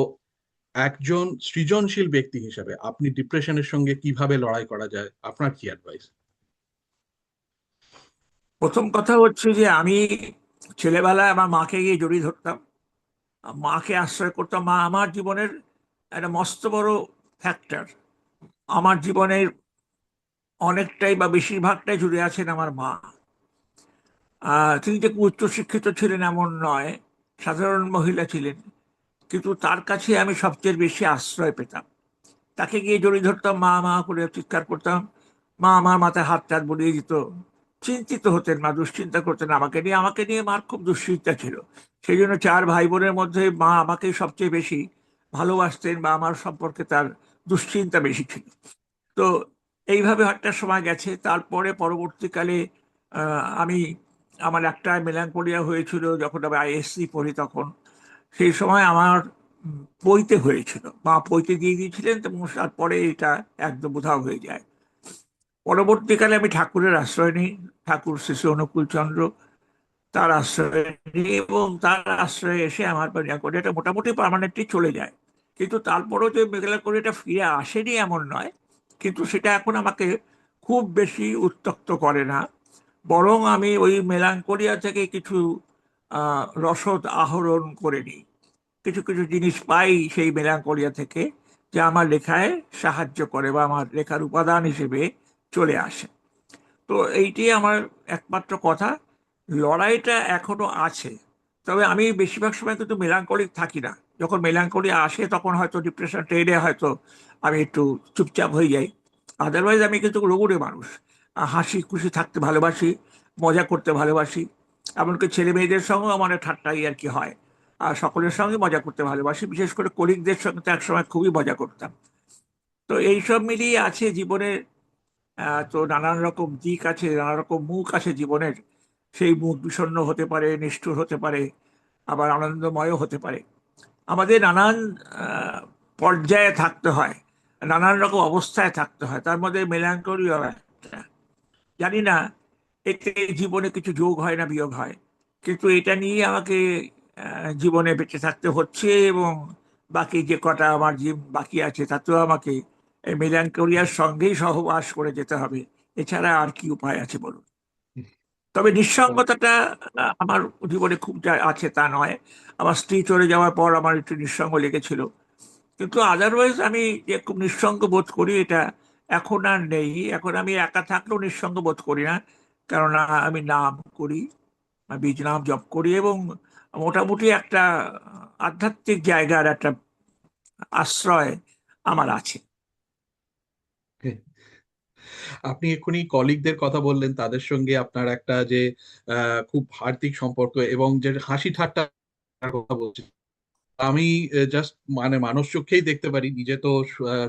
একজন সৃজনশীল ব্যক্তি হিসেবে আপনি ডিপ্রেশনের সঙ্গে কিভাবে লড়াই করা যায়, আপনার কি অ্যাডভাইস? প্রথম কথা হচ্ছে যে আমি ছেলেবেলায় আমার মাকে গিয়ে জড়িয়ে ধরতাম, মাকে আশ্রয় করতাম। মা আমার জীবনের একটা মস্ত বড় ফ্যাক্টর। আমার জীবনের অনেকটাই বা বেশিরভাগটাই জুড়ে আছেন আমার মা। তিনি যে খুব উচ্চশিক্ষিত ছিলেন এমন নয়, সাধারণ মহিলা ছিলেন, কিন্তু তার কাছে আমি সবচেয়ে বেশি আশ্রয় পেতাম। তাকে গিয়ে জড়িয়ে ধরতাম, মা মা করে চিৎকার করতাম। মা আমার মাথায় হাত টাত বুলিয়ে দিত। চিন্তিত হতেন মা, দুশ্চিন্তা করতেন আমাকে নিয়ে। আমাকে নিয়ে মার খুব দুশ্চিন্তা ছিল। সেই জন্য 4 ভাই বোনের মধ্যে মা আমাকেই সবচেয়ে বেশি ভালোবাসতেন, বা আমার সম্পর্কে তার দুশ্চিন্তা বেশি ছিল। তো এইভাবে একটা সময় গেছে। তারপরে পরবর্তীকালে আমি, আমার একটা মেলানকোলিয়া হয়েছিল যখন আমি আইএসসি পড়ি তখন। সেই সময় আমার পৈতে হয়েছিল, মা পৈতে দিয়ে দিয়েছিলেন, এবং তারপরে এটা একদম উধাও হয়ে যায়। পরবর্তীকালে আমি ঠাকুরের আশ্রয় নিই, ঠাকুর শ্রী শ্রী অনুকূল চন্দ্র, তার আশ্রয় নিই, এবং তার আশ্রয়ে এসে আমার মেলানকোলিয়াটা মোটামুটি পার্মানেন্টলি চলে যায়। কিন্তু তারপরেও যে মেলানকোলিয়াটা ফিরে আসেনি এমন নয়, কিন্তু সেটা এখন আমাকে খুব বেশি উত্ত্যক্ত করে না। বরং আমি ওই মেলানকোলিয়া থেকে কিছু রসদ আহরণ করে নিই, কিছু কিছু জিনিস পাই সেই মেলানকোলিয়া থেকে, যা আমার লেখায় সাহায্য করে বা আমার লেখার উপাদান হিসেবে চলে আসে। তো এইটি আমার একমাত্র কথা। লড়াইটা এখনো আছে, তবে আমি বেশিরভাগ সময় কিন্তু মেলাঙ্কলিক থাকি না। যখন মেলাঙ্কলি আসে তখন হয়তো ডিপ্রেশন টেনে হয়তো আমি একটু চুপচাপ হয়ে যাই। আদারওয়াইজ আমি কিন্তু রোগরে মানুষ। হাসি খুশি থাকতে ভালোবাসি, মজা করতে ভালোবাসি। এমনকি ছেলে মেয়েদের সঙ্গেও আমার ঠাট্টাই আর কি হয়। আর সকলের সঙ্গে মজা করতে ভালোবাসি, বিশেষ করে কলিগদের সঙ্গে তো একসময় খুবই মজা করতাম। তো এইসব মিলিয়ে আছে জীবনের। তো নানান রকম দিক আছে, নানা রকম মুখ আছে জীবনের। সেই মুখ বিষণ্ণ হতে পারে, নিষ্ঠুর হতে পারে, আবার আনন্দময়ও হতে পারে। আমাদের নানান আহ, পর্যায়ে থাকতে হয়, নানান রকম অবস্থায় থাকতে হয়, তার মধ্যে মেলাঙ্কলিও একটা। জানি না এতে জীবনে কিছু যোগ হয় না বিয়োগ হয়, কিন্তু এটা নিয়ে আমাকে জীবনে বেঁচে থাকতে হচ্ছে। এবং বাকি যে কটা আমার বাকি আছে তাতেও আমাকে এই মেলাঙ্কলিয়ার সঙ্গেই সহবাস করে যেতে হবে। এছাড়া আর কি উপায় আছে বলুন? তবে নিঃসঙ্গতাটা আমার জীবনে খুব যা আছে তা নয়। আমার স্ত্রী চলে যাওয়ার পর আমার একটু নিঃসঙ্গ লেগেছিল, কিন্তু আদারওয়াইজ আমি যে খুব নিঃসঙ্গ বোধ করি এটা এখন আর নেই। এখন আমি একা থাকলেও নিঃসঙ্গ বোধ করি না, কেননা আমি নাম করি, বীজ নাম জপ করি, এবং মোটামুটি একটা আধ্যাত্মিক জায়গার একটা আশ্রয় আমার আছে। আপনি এক্ষুনি কলিগদের কথা বললেন, তাদের সঙ্গে আপনার একটা যে খুব হার্দিক সম্পর্ক এবং যে হাসি ঠাট্টার কথা বলছি, আমি জাস্ট মানে মানুষ চোখেই দেখতে পারি, নিজে তো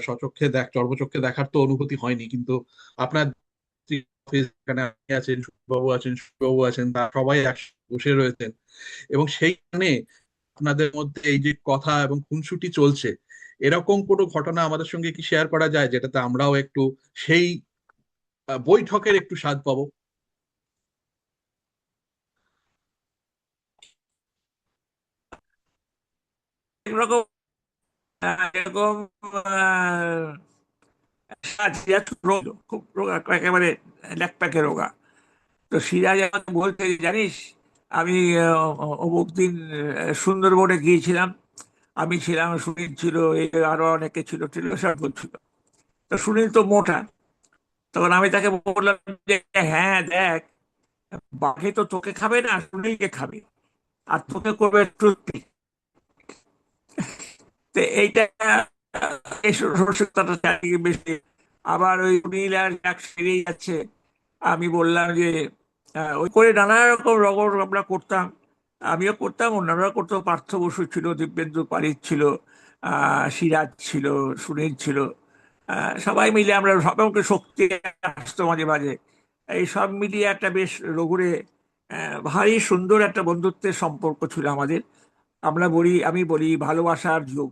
সচক্ষে সর্বচক্ষে দেখার তো অনুভূতি হয়নি, কিন্তু আপনার এখানে আপনি আছেন, সুবাবু আছেন, সুবাবু আছেন, তারা সবাই একসাথে বসে রয়েছেন এবং সেইখানে আপনাদের মধ্যে এই যে কথা এবং খুনসুটি চলছে, এরকম কোনো ঘটনা আমাদের সঙ্গে কি শেয়ার করা যায় যেটাতে আমরাও একটু সেই বৈঠকের একটু স্বাদ পাবো? এরকম এরকম সিরাজ খুব খুব রোগা, একেবারে ল্যাকপ্যাকে রোগা। তো সিরাজ আমাকে বলছে যে, জানিস আমি অমুক দিন সুন্দরবনে গিয়েছিলাম, আমি ছিলাম, সুনীল ছিল, এই আরো অনেকে ছিল ছিল, সব বলছিল। তো সুনীল তো মোটা। তখন আমি তাকে বললাম যে, হ্যাঁ দেখ, বাঘে তো তোকে খাবে না, সুনীলকে খাবে, আর তোকে করবে টুথপিক। তো এইটা এই রসিকতাটা চারিদিকে বেশি। আবার ওই সুনীল আর এক সেরেই যাচ্ছে। আমি বললাম যে ওই করে নানা রকম রগড় আমরা করতাম। আমিও করতাম, অন্যরাও করতো। পার্থ বসু ছিল, দিব্যেন্দু পারিক ছিল, সিরাজ ছিল, সুনীল ছিল। সবাই মিলে আমরা সবাইকে শক্তি আসতো মাঝে মাঝে। এই সব মিলিয়ে একটা বেশ রঘুরে ভারী সুন্দর একটা বন্ধুত্বের সম্পর্ক ছিল আমাদের। আমি বলি ভালোবাসার যুগ।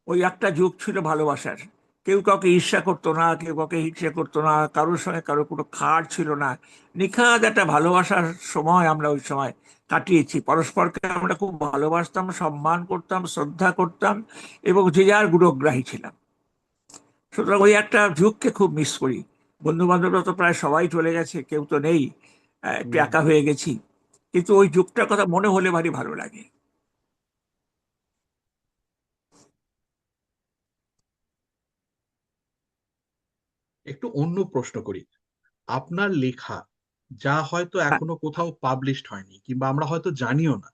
ওই একটা যুগ ছিল ভালোবাসার। কেউ কাউকে ঈর্ষা করতো না, কেউ কাউকে হিংসা করতো না, কারোর সঙ্গে কারোর কোনো খাট ছিল না। নিখাদ একটা ভালোবাসার সময় আমরা ওই সময় কাটিয়েছি। পরস্পরকে আমরা খুব ভালোবাসতাম, সম্মান করতাম, শ্রদ্ধা করতাম, এবং যে যার গুণগ্রাহী ছিলাম। সুতরাং ওই একটা যুগকে খুব মিস করি। বন্ধু বান্ধবরা তো প্রায় সবাই চলে গেছে, কেউ তো নেই। একটু হুম। একা হয়ে গেছি, কিন্তু ওই যুগটার কথা মনে হলে ভারী ভালো লাগে। একটু অন্য প্রশ্ন করি। আপনার লেখা যা হয়তো হ্যাঁ, এখনো কোথাও পাবলিশড হয়নি কিংবা আমরা হয়তো জানিও না,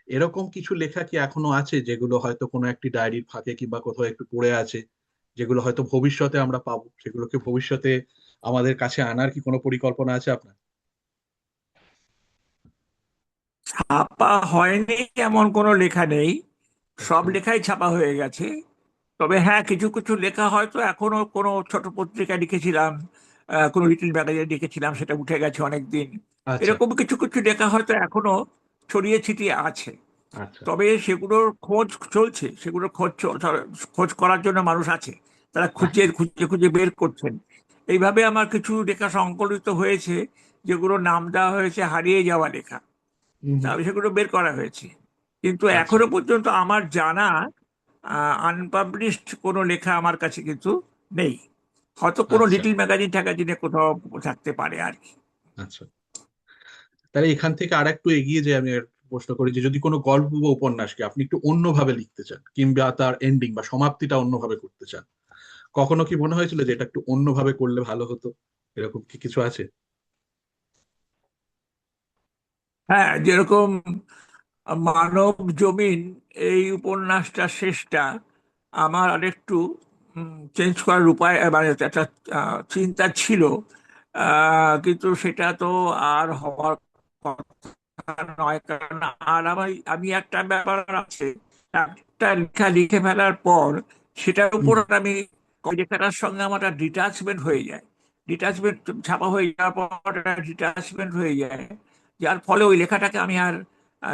এরকম কিছু লেখা কি এখনো আছে যেগুলো হয়তো কোনো একটি ডায়েরির ফাঁকে কিংবা কোথাও একটু পড়ে আছে, যেগুলো হয়তো ভবিষ্যতে আমরা পাবো, সেগুলোকে ভবিষ্যতে আমাদের কাছে আনার কি কোনো পরিকল্পনা আছে আপনার? ছাপা হয়নি এমন কোনো লেখা নেই, সব আচ্ছা। লেখাই ছাপা হয়ে গেছে। তবে হ্যাঁ, কিছু কিছু লেখা হয়তো এখনো কোনো ছোট পত্রিকায় লিখেছিলাম, কোনো লিটল ম্যাগাজিনে লিখেছিলাম, সেটা উঠে গেছে অনেক দিন। আচ্ছা। এরকম কিছু কিছু লেখা হয়তো এখনো ছড়িয়ে ছিটিয়ে আছে। আচ্ছা। তবে সেগুলোর খোঁজ চলছে, সেগুলোর খোঁজ করার জন্য মানুষ আছে। তারা খুঁজে আচ্ছা। খুঁজে খুঁজে বের করছেন। এইভাবে আমার কিছু লেখা সংকলিত হয়েছে, যেগুলো নাম দেওয়া হয়েছে হারিয়ে যাওয়া লেখা। হুম হুম। তাহলে সেগুলো বের করা হয়েছে। কিন্তু আচ্ছা। এখনো পর্যন্ত আমার জানা আনপাবলিশড কোনো লেখা আমার কাছে কিন্তু নেই। হয়তো কোনো আচ্ছা। লিটল ম্যাগাজিন ট্যাগাজিনে কোথাও থাকতে পারে আর কি। আচ্ছা। তাহলে এখান থেকে আর একটু এগিয়ে যে আমি আর প্রশ্ন করি যে যদি কোনো গল্প বা উপন্যাসকে আপনি একটু অন্যভাবে লিখতে চান কিংবা তার এন্ডিং বা সমাপ্তিটা অন্যভাবে করতে চান, কখনো কি মনে হয়েছিল যে এটা একটু অন্যভাবে করলে ভালো হতো? এরকম কি কিছু আছে? হ্যাঁ, যেরকম মানব জমিন এই উপন্যাসটা শেষটা আমার আরেকটু চেঞ্জ করার উপায়, মানে একটা চিন্তা ছিল, কিন্তু সেটা তো আর হওয়ার কথা নয়। কারণ আর আমি একটা ব্যাপার আছে, একটা লেখা লিখে ফেলার পর সেটার উপর হুম। আমি ওই লেখাটার সঙ্গে আমার একটা ডিটাচমেন্ট হয়ে যায়। ডিটাচমেন্ট ছাপা হয়ে যাওয়ার পর একটা ডিটাচমেন্ট হয়ে যায়, যার ফলে ওই লেখাটাকে আমি আর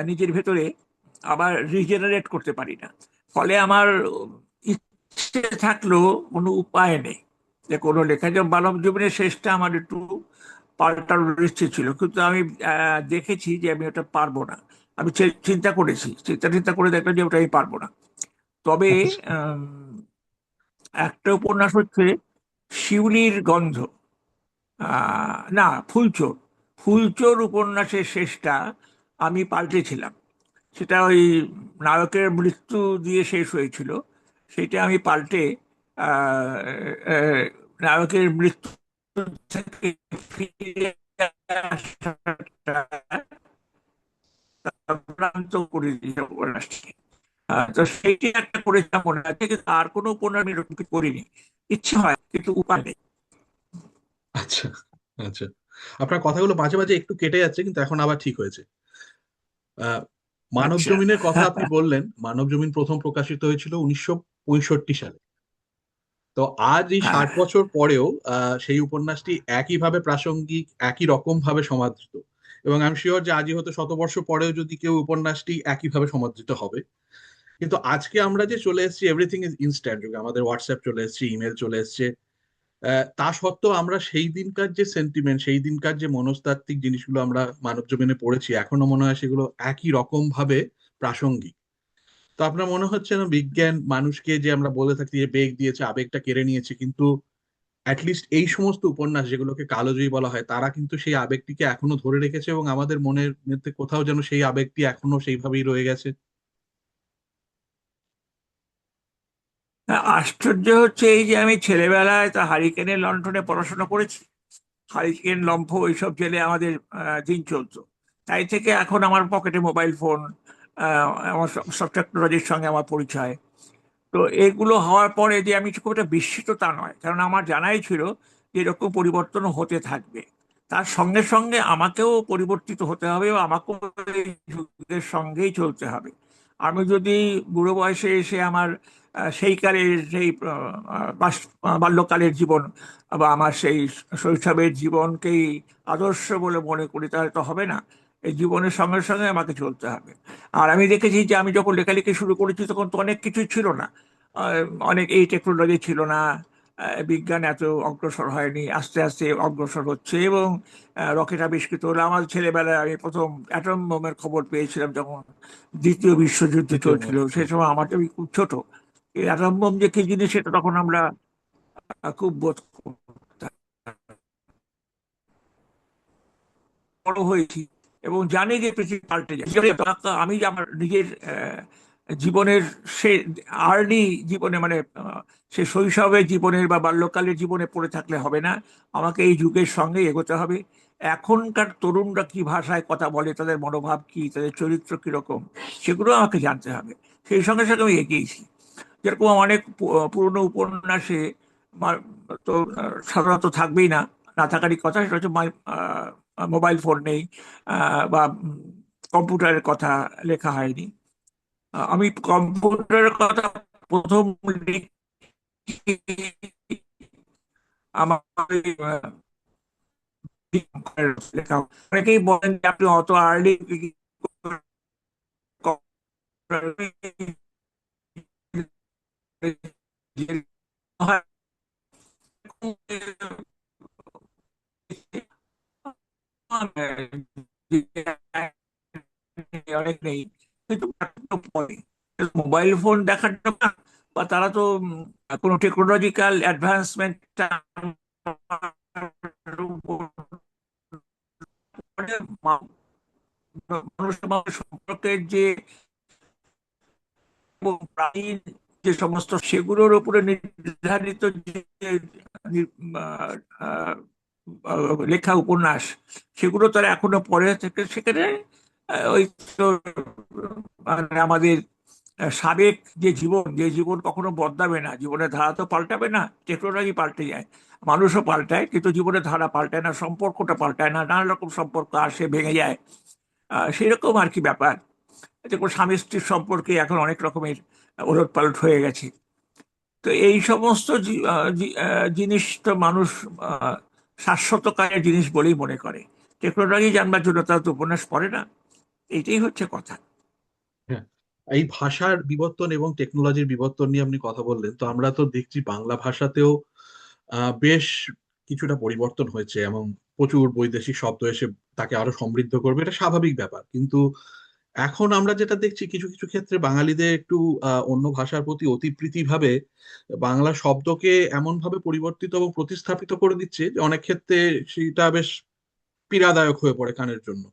নিজের ভেতরে আবার রিজেনারেট করতে পারি না। ফলে আমার ইচ্ছে থাকলেও কোনো উপায় নেই যে কোনো লেখা, যে মানব জীবনের শেষটা আমার একটু পাল্টানোর ইচ্ছে ছিল, কিন্তু আমি দেখেছি যে আমি ওটা পারবো না। আমি চিন্তা করেছি, চিন্তা চিন্তা করে দেখলাম যে ওটা আমি পারবো না। তবে আচ্ছা। আম, একটা উপন্যাস হচ্ছে শিউলির গন্ধ, না, ফুলচোর। ফুলচোর উপন্যাসের শেষটা আমি পাল্টেছিলাম। সেটা ওই নায়কের মৃত্যু দিয়ে শেষ হয়েছিল, সেটা আমি পাল্টে আহ, আহ, নায়কের মৃত্যু থেকে ফিরে আসাটা চক্রান্ত করে দিয়েছে উপন্যাসটিকে। তো সেইটি একটা করেছিলাম মনে আছে, কিন্তু আর কোনো উপন্যাস আমি এরকম কিছু করিনি। ইচ্ছে হয় কিন্তু উপায় নেই। আচ্ছা। আচ্ছা, আপনার কথাগুলো মাঝে মাঝে একটু কেটে যাচ্ছে, কিন্তু এখন আবার ঠিক হয়েছে। আহ মানব আচ্ছা। জমিনের কথা আপনি বললেন, মানব জমিন প্রথম প্রকাশিত হয়েছিল 1965 সালে। তো আজ এই হ্যাঁ, 60 বছর পরেও সেই উপন্যাসটি একইভাবে প্রাসঙ্গিক, একই রকম ভাবে সমাদৃত। এবং আমি শিওর যে আজই হয়তো 100 বর্ষ পরেও যদি কেউ উপন্যাসটি একইভাবে সমাদৃত হবে। কিন্তু আজকে আমরা যে চলে এসেছি, এভরিথিং ইজ ইনস্ট্যান্ট যুগে, আমাদের হোয়াটসঅ্যাপ চলে এসেছে, ইমেল চলে এসেছে। তা সত্ত্বেও আমরা সেই দিনকার যে সেন্টিমেন্ট, সেই দিনকার যে মনস্তাত্ত্বিক জিনিসগুলো আমরা মানব জমিনে পড়েছি, এখনো মনে হয় সেগুলো একই রকম ভাবে প্রাসঙ্গিক। তো আপনার মনে হচ্ছে না বিজ্ঞান মানুষকে, যে আমরা বলে থাকি যে বেগ দিয়েছে, আবেগটা কেড়ে নিয়েছে, কিন্তু অ্যাটলিস্ট এই সমস্ত উপন্যাস যেগুলোকে কালজয়ী বলা হয়, তারা কিন্তু সেই আবেগটিকে এখনো ধরে রেখেছে এবং আমাদের মনের মধ্যে কোথাও যেন সেই আবেগটি এখনো সেইভাবেই রয়ে গেছে। আশ্চর্য হচ্ছে এই যে আমি ছেলেবেলায় তা হারিকেনের লণ্ঠনে পড়াশোনা করেছি। হারিকেন, লম্ফ এইসব জেলে আমাদের দিন চলতো। তাই থেকে এখন আমার পকেটে মোবাইল ফোন, আমার সব টেকনোলজির সঙ্গে আমার পরিচয়। তো এগুলো হওয়ার পরে যে আমি খুব একটা বিস্মিত তা নয়, কারণ আমার জানাই ছিল যে এরকম পরিবর্তন হতে থাকবে। তার সঙ্গে সঙ্গে আমাকেও পরিবর্তিত হতে হবে এবং আমাকেও এই যুগের সঙ্গেই চলতে হবে। আমি যদি বুড়ো বয়সে এসে আমার সেই কালের সেই বাল্যকালের জীবন বা আমার সেই শৈশবের জীবনকেই আদর্শ বলে মনে করি, তাহলে তো হবে না। এই জীবনের সঙ্গে সঙ্গে আমাকে চলতে হবে। আর আমি দেখেছি যে আমি যখন লেখালেখি শুরু করেছি তখন তো অনেক কিছুই ছিল না। অনেক এই টেকনোলজি ছিল না, বিজ্ঞান এত অগ্রসর হয়নি, আস্তে আস্তে অগ্রসর হচ্ছে। এবং রকেট আবিষ্কৃত হলো। আমার ছেলেবেলায় আমি প্রথম অ্যাটম বোমের খবর পেয়েছিলাম যখন দ্বিতীয় বিশ্বযুদ্ধ দ্বিতীয় চলছিল। সেই সময় আমার তো আমি খুব ছোট, এই অ্যাটম বোম যে কি জিনিস সেটা তখন আমরা খুব বোধ করতাম। বড় হয়েছি এবং জানি যে পৃথিবী পাল্টে যায়। আমি যে আমার নিজের জীবনের সে আর্লি জীবনে, মানে সে শৈশবের জীবনের বা বাল্যকালের জীবনে পড়ে থাকলে হবে না, আমাকে এই যুগের সঙ্গে এগোতে হবে। এখনকার তরুণরা কি ভাষায় কথা বলে, তাদের মনোভাব কি, তাদের চরিত্র কিরকম, সেগুলো আমাকে জানতে হবে। সেই সঙ্গে সঙ্গে আমি এগিয়েছি। যেরকম অনেক পুরনো উপন্যাসে মা- তো সাধারণত থাকবেই না, না থাকারই কথা, সেটা হচ্ছে মোবাইল ফোন নেই, বা কম্পিউটারের কথা লেখা হয়নি। আমি কম্পিউটারের কথা প্রথম লিখি আমার লেখা। অনেকেই বলেন যে আপনি অত আর্লি অনেক নেই, কিন্তু মোবাইল ফোন দেখার জন্য বা তারা তো কোনো টেকনোলজিক্যাল অ্যাডভান্সমেন্ট মানুষের মধ্যে সম্পর্কের যে এবং প্রাণীর যে সমস্ত সেগুলোর উপরে নির্ধারিত যে নি- আহ, আহ, লেখা উপন্যাস, সেগুলো তারা এখনো পড়ে থেকে সেখানে ওই তো মানে আমাদের সাবেক যে জীবন কখনো বদলাবে না, জীবনের ধারা তো পাল্টাবে না, টেকনোলজি পাল্টে যায়, মানুষও পাল্টায়, কিন্তু জীবনের ধারা পাল্টায় না, সম্পর্কটা পাল্টায় না, নানা রকম সম্পর্ক আসে ভেঙে যায়। সেরকম আর কি ব্যাপার। দেখুন, স্বামী স্ত্রীর সম্পর্কে এখন অনেক রকমের ওলটপালট হয়ে গেছে। তো এই সমস্ত জিনিস তো মানুষ আহ, শাশ্বতকালের জিনিস বলেই মনে করে। টেকনোলজি জানবার জন্য তারা তো উপন্যাস পড়ে না। এইটাই হচ্ছে কথা। হ্যাঁ, এই ভাষার বিবর্তন এবং টেকনোলজির বিবর্তন নিয়ে আপনি কথা বললেন, তো আমরা তো দেখছি বাংলা ভাষাতেও বেশ কিছুটা পরিবর্তন হয়েছে এবং প্রচুর বৈদেশিক শব্দ এসে তাকে আরো সমৃদ্ধ করবে, এটা স্বাভাবিক ব্যাপার। কিন্তু এখন আমরা যেটা দেখছি, কিছু কিছু ক্ষেত্রে বাঙালিদের একটু অন্য ভাষার প্রতি অতিপ্রীতি ভাবে বাংলা শব্দকে এমন ভাবে পরিবর্তিত এবং প্রতিস্থাপিত করে দিচ্ছে যে অনেক ক্ষেত্রে সেটা বেশ পীড়াদায়ক হয়ে পড়ে কানের জন্য।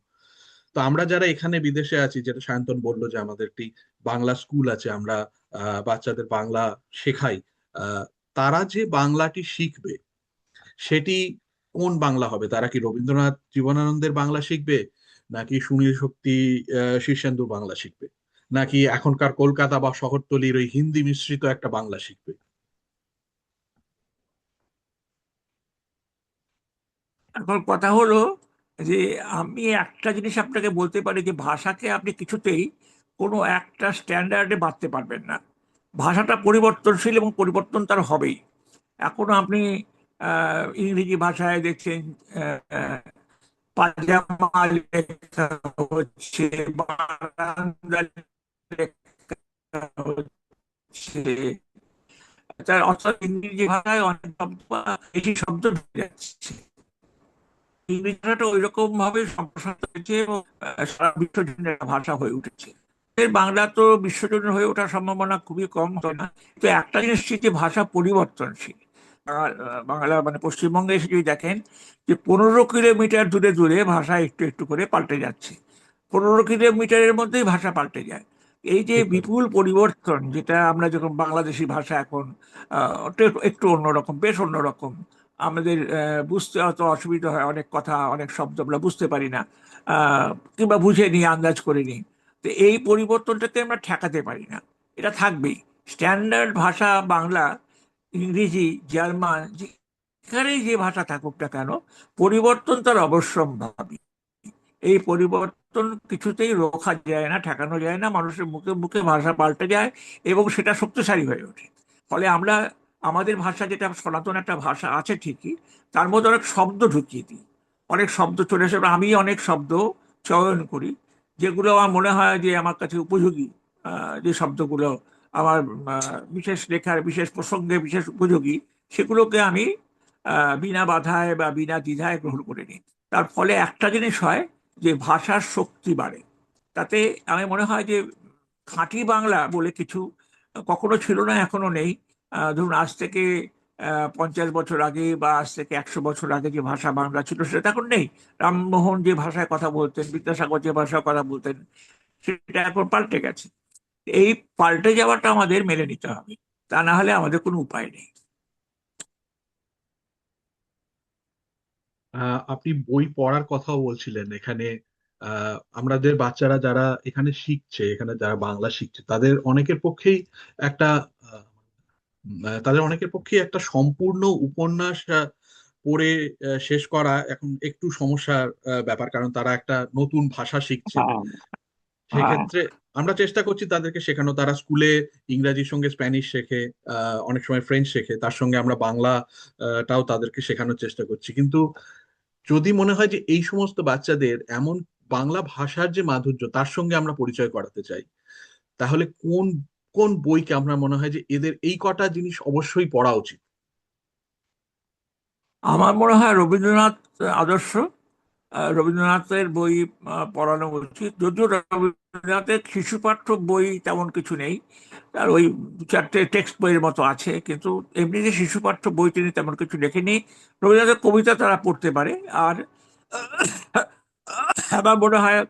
তো আমরা যারা এখানে বিদেশে আছি, যেটা সায়ন্তন বললো যে আমাদের একটি বাংলা স্কুল আছে, আমরা বাচ্চাদের বাংলা শেখাই, আহ, তারা যে বাংলাটি শিখবে সেটি কোন বাংলা হবে? তারা কি রবীন্দ্রনাথ জীবনানন্দের বাংলা শিখবে, নাকি সুনীল শক্তি শীর্ষেন্দুর বাংলা শিখবে, নাকি এখনকার কলকাতা বা শহরতলির ওই হিন্দি মিশ্রিত একটা বাংলা শিখবে? এখন কথা হলো যে আমি একটা জিনিস আপনাকে বলতে পারি, যে ভাষাকে আপনি কিছুতেই কোনো একটা স্ট্যান্ডার্ডে বাঁধতে পারবেন না। ভাষাটা পরিবর্তনশীল এবং পরিবর্তন তার হবেই। এখনো আপনি ইংরেজি ভাষায় দেখছেন আহ, পাজামা লেখা হচ্ছে, বারান্দা লেখা হচ্ছে। তার অর্থাৎ ইংরেজি ভাষায় অনেক শব্দ বা বেশি শব্দ ঢুকে যাচ্ছে। ইংরেজি ভাষাটা ওই রকম ভাবে সম্প্রসারিত হয়েছে এবং সারা বিশ্বজনীন একটা ভাষা হয়ে উঠেছে। এর বাংলা তো বিশ্বজনীন হয়ে ওঠার সম্ভাবনা খুবই কম, হয় না। তো একটা জিনিস হচ্ছে যে ভাষা পরিবর্তনশীল। বাংলা মানে পশ্চিমবঙ্গে এসে যদি দেখেন যে 15 কিলোমিটার দূরে দূরে ভাষা একটু একটু করে পাল্টে যাচ্ছে। 15 কিলোমিটারের মধ্যেই ভাষা পাল্টে যায়। এই যে ঠিক কথা। বিপুল পরিবর্তন, যেটা আমরা যখন বাংলাদেশি ভাষা এখন একটু একটু অন্যরকম, বেশ অন্যরকম। আমাদের বুঝতে অত অসুবিধা হয়, অনেক কথা অনেক শব্দ আমরা বুঝতে পারি না, আহ, কিংবা বুঝে নিই, আন্দাজ করে নিই। তো এই পরিবর্তনটাকে আমরা ঠেকাতে পারি না, এটা থাকবেই। স্ট্যান্ডার্ড ভাষা বাংলা, ইংরেজি, জার্মান, যেখানেই যে ভাষা থাকুক না কেন, পরিবর্তন তার অবশ্যম্ভাবী। এই পরিবর্তন কিছুতেই রোখা যায় না, ঠেকানো যায় না। মানুষের মুখে মুখে ভাষা পাল্টে যায় এবং সেটা শক্তিশালী হয়ে ওঠে। ফলে আমরা আমাদের ভাষা, যেটা সনাতন একটা ভাষা আছে ঠিকই, তার মধ্যে অনেক শব্দ ঢুকিয়ে দিই। অনেক শব্দ চলে আসে, এবার আমি অনেক শব্দ চয়ন করি যেগুলো আমার মনে হয় যে আমার কাছে উপযোগী। যে শব্দগুলো আমার বিশেষ লেখার বিশেষ প্রসঙ্গে বিশেষ উপযোগী, সেগুলোকে আমি বিনা বাধায় বা বিনা দ্বিধায় গ্রহণ করে নিই। তার ফলে একটা জিনিস হয়, যে ভাষার শক্তি বাড়ে। তাতে আমি মনে হয় যে খাঁটি বাংলা বলে কিছু কখনো ছিল না, এখনো নেই। ধরুন, আজ থেকে 50 বছর আগে বা আজ থেকে 100 বছর আগে যে ভাষা বাংলা ছিল, সেটা এখন নেই। রামমোহন যে ভাষায় কথা বলতেন, বিদ্যাসাগর যে ভাষায় কথা বলতেন, সেটা এখন পাল্টে গেছে। এই পাল্টে যাওয়াটা আমাদের মেনে নিতে হবে, তা না হলে আমাদের কোনো উপায় নেই। আপনি বই পড়ার কথাও বলছিলেন এখানে। আমাদের বাচ্চারা যারা এখানে শিখছে, এখানে যারা বাংলা শিখছে, তাদের অনেকের পক্ষেই একটা আহ, তাদের অনেকের পক্ষেই একটা সম্পূর্ণ উপন্যাস পড়ে শেষ করা এখন একটু সমস্যার ব্যাপার, কারণ তারা একটা নতুন ভাষা শিখছে। হ্যাঁ, হ্যাঁ। সেক্ষেত্রে আমরা চেষ্টা করছি তাদেরকে শেখানো, তারা স্কুলে ইংরাজির সঙ্গে স্প্যানিশ শেখে, অনেক সময় ফ্রেঞ্চ শেখে, তার সঙ্গে আমরা বাংলা টাও তাদেরকে শেখানোর চেষ্টা করছি। কিন্তু যদি মনে হয় যে এই সমস্ত বাচ্চাদের এমন বাংলা ভাষার যে মাধুর্য তার সঙ্গে আমরা পরিচয় করাতে চাই, তাহলে কোন কোন বইকে আমরা মনে হয় যে এদের এই কটা জিনিস অবশ্যই পড়া উচিত? আমার মনে হয় রবীন্দ্রনাথ আদর্শ, রবীন্দ্রনাথের বই পড়ানো উচিত। যদিও রবীন্দ্রনাথের শিশু পাঠ্য বই তেমন কিছু নেই, আর ওই 2-4টে টেক্সট বইয়ের মতো আছে, কিন্তু এমনিতে শিশু পাঠ্য বই তিনি তেমন কিছু লেখেনি। রবীন্দ্রনাথের কবিতা তারা পড়তে পারে। আর আমার মনে হয়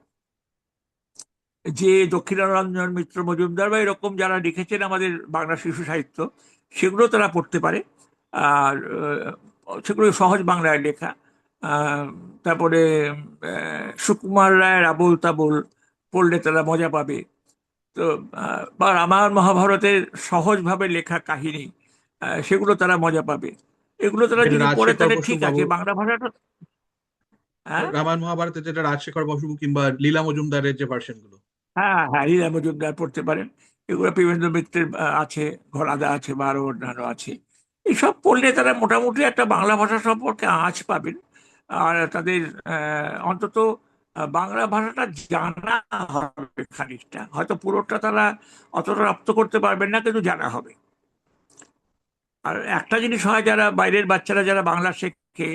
যে দক্ষিণারঞ্জন মিত্র মজুমদার বা এরকম যারা লিখেছেন আমাদের বাংলা শিশু সাহিত্য, সেগুলো তারা পড়তে পারে। আর সেগুলো সহজ বাংলায় লেখা। আহ, তারপরে সুকুমার রায়ের আবোল তাবোল, পড়লে তারা মজা পাবে। তো বা রামায়ণ মহাভারতের সহজভাবে লেখা কাহিনী, সেগুলো তারা মজা পাবে। এগুলো তারা যেটা যদি পড়ে রাজশেখর তাহলে বসু ঠিক বাবু, আছে, বাংলা ভাষাটা। হ্যাঁ, রামায়ণ মহাভারতে যেটা রাজশেখর বসু কিংবা লীলা মজুমদারের যে ভার্সন গুলো। হ্যাঁ, হ্যাঁ, হীরা মজুমদার পড়তে পারেন। এগুলো প্রেমেন্দ্র মিত্রের আছে, ঘরাদা আছে, বা আরো অন্যান্য আছে। এইসব পড়লে তারা মোটামুটি একটা বাংলা ভাষা সম্পর্কে আঁচ পাবেন। আর তাদের অন্তত বাংলা ভাষাটা জানা হবে খানিকটা, হয়তো পুরোটা তারা অতটা রপ্ত করতে পারবেন না, কিন্তু জানা হবে। আর একটা জিনিস হয়, যারা বাইরের বাচ্চারা যারা বাংলা শেখে,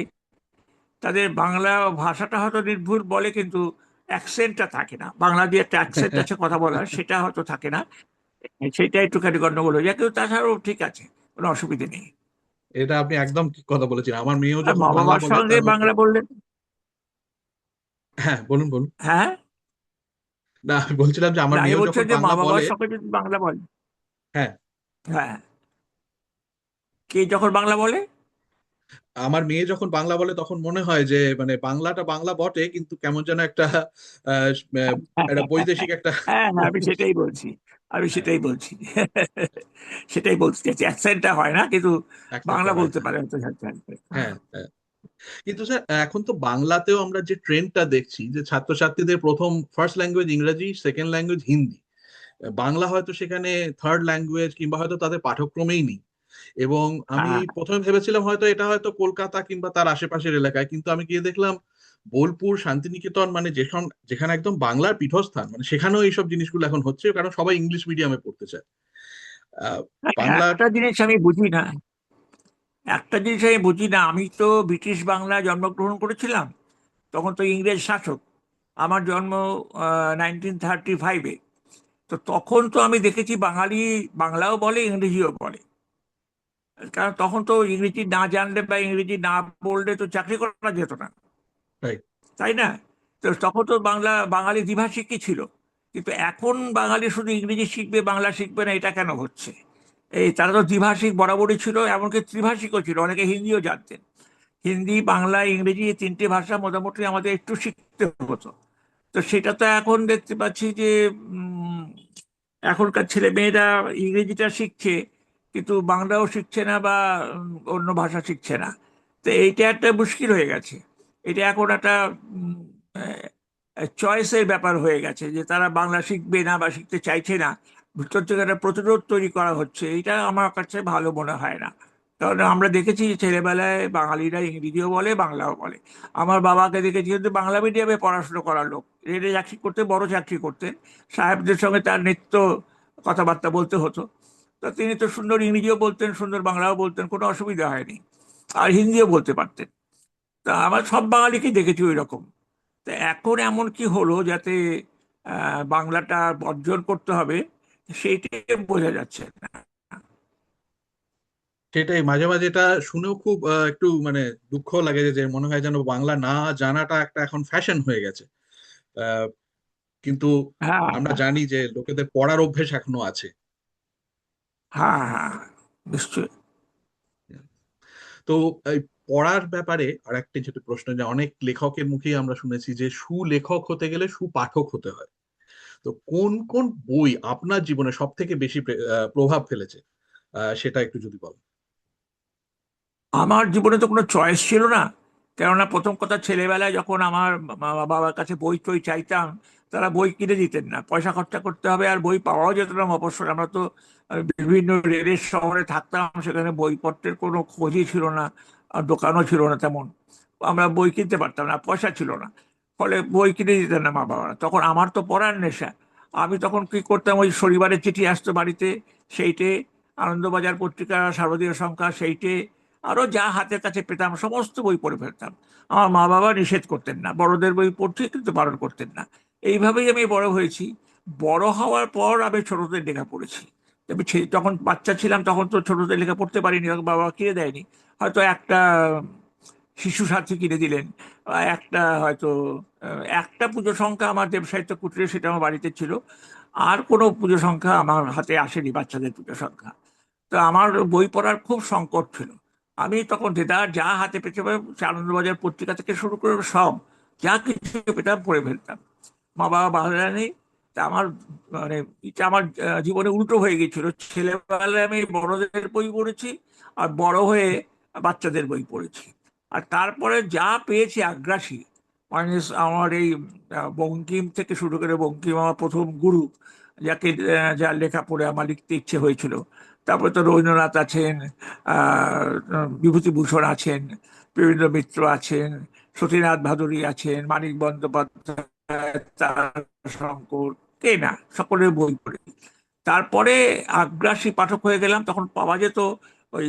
তাদের বাংলা ভাষাটা হয়তো নির্ভুল বলে, কিন্তু অ্যাকসেন্টটা থাকে না। বাংলা দিয়ে একটা অ্যাকসেন্ট আছে কথা বলার, সেটা হয়তো থাকে না। সেটা একটুখানি গন্ডগোল হয়ে যায়, কিন্তু তাছাড়াও ঠিক আছে, কোনো অসুবিধে নেই। এটা আপনি একদম ঠিক কথা বলেছেন। আমার মেয়েও আর যখন মা বাংলা বাবার বলে সঙ্গে তার মধ্যে। বাংলা বললেন। হ্যাঁ, বলুন বলুন। হ্যাঁ, না, আমি বলছিলাম যে না, আমার আমি মেয়েও বলছি যখন যে মা বাংলা বলে। বাবার সঙ্গে যদি বাংলা বলে। হ্যাঁ, হ্যাঁ, কে যখন বাংলা বলে? আমার মেয়ে যখন বাংলা বলে তখন মনে হয় যে মানে বাংলাটা বাংলা বটে, কিন্তু কেমন যেন একটা আহ, আহ, একটা বৈদেশিক একটা। হ্যাঁ, হ্যাঁ, আমি সেটাই বলছি। আমি হ্যাঁ, সেটাই বলছি। সেটাই বলতে চাইছি, অ্যাকসেন্টটা হয় না, কিন্তু বাংলা অ্যাকসেন্টটা হয় বলতে না। পারে হয়তো ঝাড় ঝাড় করে। হ্যাঁ, হ্যাঁ, হ্যাঁ। কিন্তু স্যার এখন তো বাংলাতেও আমরা যে ট্রেন্ডটা দেখছি যে ছাত্রছাত্রীদের প্রথম ফার্স্ট ল্যাঙ্গুয়েজ ইংরেজি, সেকেন্ড ল্যাঙ্গুয়েজ হিন্দি, বাংলা হয়তো সেখানে থার্ড ল্যাঙ্গুয়েজ কিংবা হয়তো তাদের পাঠ্যক্রমেই নেই। এবং আমি হ্যাঁ, প্রথমে ভেবেছিলাম হয়তো এটা হয়তো কলকাতা কিংবা তার আশেপাশের এলাকায়, কিন্তু আমি গিয়ে দেখলাম বোলপুর, শান্তিনিকেতন, মানে যেখানে যেখানে একদম বাংলার পীঠস্থান, মানে সেখানেও এইসব জিনিসগুলো এখন হচ্ছে, কারণ সবাই ইংলিশ মিডিয়ামে পড়তে চায়। আহ, বাংলা। একটা জিনিস আমি বুঝি না। একটা জিনিস আমি বুঝি না, আমি তো ব্রিটিশ বাংলায় জন্মগ্রহণ করেছিলাম, তখন তো ইংরেজ শাসক। আমার জন্ম 1935-এ। তো তখন তো আমি দেখেছি বাঙালি বাংলাও বলে, ইংরেজিও বলে। কারণ তখন তো ইংরেজি না জানলে বা ইংরেজি না বললে তো চাকরি করা যেত না, রাইট। তাই না? তো তখন তো বাঙালি দ্বিভাষিকই ছিল। কিন্তু এখন বাঙালি শুধু ইংরেজি শিখবে, বাংলা শিখবে না, এটা কেন হচ্ছে? এই তারা তো দ্বিভাষিক বরাবরই ছিল, এমনকি ত্রিভাষিকও ছিল, অনেকে হিন্দিও জানতেন। হিন্দি, বাংলা, ইংরেজি, এই তিনটে ভাষা মোটামুটি আমাদের একটু শিখতে হতো। তো সেটা তো এখন দেখতে পাচ্ছি যে উম, এখনকার ছেলে মেয়েরা ইংরেজিটা শিখছে, কিন্তু বাংলাও শিখছে না, বা অন্য ভাষা শিখছে না। তো এইটা একটা মুশকিল হয়ে গেছে। এটা এখন একটা চয়েসের ব্যাপার হয়ে গেছে, যে তারা বাংলা শিখবে না বা শিখতে চাইছে না। ভিতর থেকে একটা প্রতিরোধ তৈরি করা হচ্ছে, এটা আমার কাছে ভালো মনে হয় না। কারণ আমরা দেখেছি যে ছেলেবেলায় বাঙালিরা ইংরেজিও বলে, বাংলাও বলে। আমার বাবাকে দেখেছি, কিন্তু বাংলা মিডিয়ামে পড়াশুনো করার লোক, রেলে চাকরি করতে, বড় চাকরি করতেন। সাহেবদের সঙ্গে তার নিত্য কথাবার্তা বলতে হতো। তো তিনি তো সুন্দর ইংরেজিও বলতেন, সুন্দর বাংলাও বলতেন, কোনো অসুবিধা হয়নি। আর হিন্দিও বলতে পারতেন। তা আমার সব বাঙালিকেই দেখেছি ওই রকম। তা এখন এমন কি হলো, যাতে বাংলাটা বর্জন করতে হবে, সেইটাই বোঝা যাচ্ছে না। সেটাই, মাঝে মাঝে এটা শুনেও খুব একটু মানে দুঃখ লাগে যে যে মনে হয় যেন বাংলা না জানাটা একটা এখন ফ্যাশন হয়ে গেছে। আহ, কিন্তু হ্যাঁ, আমরা জানি যে লোকেদের পড়ার অভ্যেস এখনো আছে। হ্যাঁ, হ্যাঁ, নিশ্চয়ই। তো এই পড়ার ব্যাপারে আর একটা যেটা প্রশ্ন, যে অনেক লেখকের মুখেই আমরা শুনেছি যে সুলেখক হতে গেলে সুপাঠক হতে হয়। তো কোন কোন বই আপনার জীবনে সব থেকে বেশি প্রভাব ফেলেছে, সেটা একটু যদি বলেন। আমার জীবনে তো কোনো চয়েস ছিল না। কেননা প্রথম কথা, ছেলেবেলায় যখন আমার বাবার কাছে বই টই চাইতাম, তারা বই কিনে দিতেন না, পয়সা খরচা করতে হবে, আর বই পাওয়াও যেত না মফস্বল। আমরা তো বিভিন্ন রেলের শহরে থাকতাম, সেখানে বইপত্রের কোনো খোঁজই ছিল না, আর দোকানও ছিল না তেমন। আমরা বই কিনতে পারতাম না, পয়সা ছিল না। ফলে বই কিনে দিতেন না মা বাবারা। তখন আমার তো পড়ার নেশা। আমি তখন কি করতাম, ওই শনিবারের চিঠি আসতো বাড়িতে, সেইটে, আনন্দবাজার পত্রিকা, শারদীয় সংখ্যা, সেইটে, আরো যা হাতের কাছে পেতাম সমস্ত বই পড়ে ফেলতাম। আমার মা বাবা নিষেধ করতেন না, বড়দের বই পড়তে কিন্তু বারণ করতেন না। এইভাবেই আমি বড় হয়েছি। বড় হওয়ার পর আমি ছোটদের লেখা পড়েছি। আমি যখন বাচ্চা ছিলাম তখন তো ছোটদের লেখা পড়তে পারিনি, তখন বাবা কিনে দেয়নি। হয়তো একটা শিশু সাথী কিনে দিলেন, বা একটা হয়তো একটা পুজো সংখ্যা আমার দেব সাহিত্য কুটিরে, সেটা আমার বাড়িতে ছিল। আর কোনো পুজো সংখ্যা আমার হাতে আসেনি, বাচ্চাদের পুজো সংখ্যা। তো আমার বই পড়ার খুব সংকট ছিল। আমি তখন দেদার যা হাতে পেতে পারে, আনন্দবাজার পত্রিকা থেকে শুরু করে সব, যা কিছু পেতাম পড়ে ফেলতাম। মা বাবা বাধা নেই, তা আমার মানে এটা আমার জীবনে উল্টো হয়ে গেছিল। ছেলেবেলায় আমি বড়দের বই পড়েছি, আর বড় হয়ে বাচ্চাদের বই পড়েছি। আর তারপরে যা পেয়েছি আগ্রাসী, মানে আমার এই বঙ্কিম থেকে শুরু করে, বঙ্কিম আমার প্রথম গুরু, যাকে যার লেখা পড়ে আমার লিখতে ইচ্ছে হয়েছিল। তারপরে তো রবীন্দ্রনাথ আছেন, বিভূতিভূষণ আছেন, বিভিন্ন মিত্র আছেন, সতীনাথ ভাদুরী আছেন, মানিক বন্দ্যোপাধ্যায়, তারাশঙ্কর, কে না, সকলের বই পড়ে। তারপরে আগ্রাসী পাঠক হয়ে গেলাম। তখন পাওয়া যেত ওই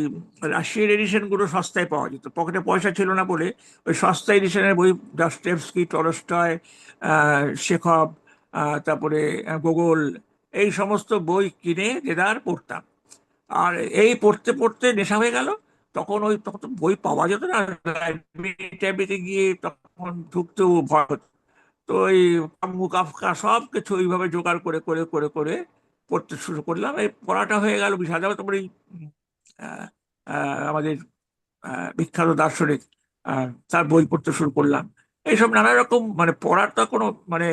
রাশিয়ান এডিশন গুলো, সস্তায় পাওয়া যেত, পকেটে পয়সা ছিল না বলে ওই সস্তা এডিশনের বই, ডস্টয়েভস্কি, টলস্টয়, শেখব, তারপরে গোগোল, এই সমস্ত বই কিনে দেদার পড়তাম। আর এই পড়তে পড়তে নেশা হয়ে গেল। তখন তো বই পাওয়া যেত না, লাইব্রেরি টাইব্রেরিতে গিয়ে তখন ঢুকতেও ভয় হতো। তো এই কাফকা সব কিছু ওইভাবে জোগাড় করে করে করে করে পড়তে শুরু করলাম। এই পড়াটা হয়ে গেল বিশাল। তারপরে এই, আহ, আমাদের বিখ্যাত দার্শনিক, তার বই পড়তে শুরু করলাম। এইসব নানা রকম, মানে পড়ার তো কোনো মানে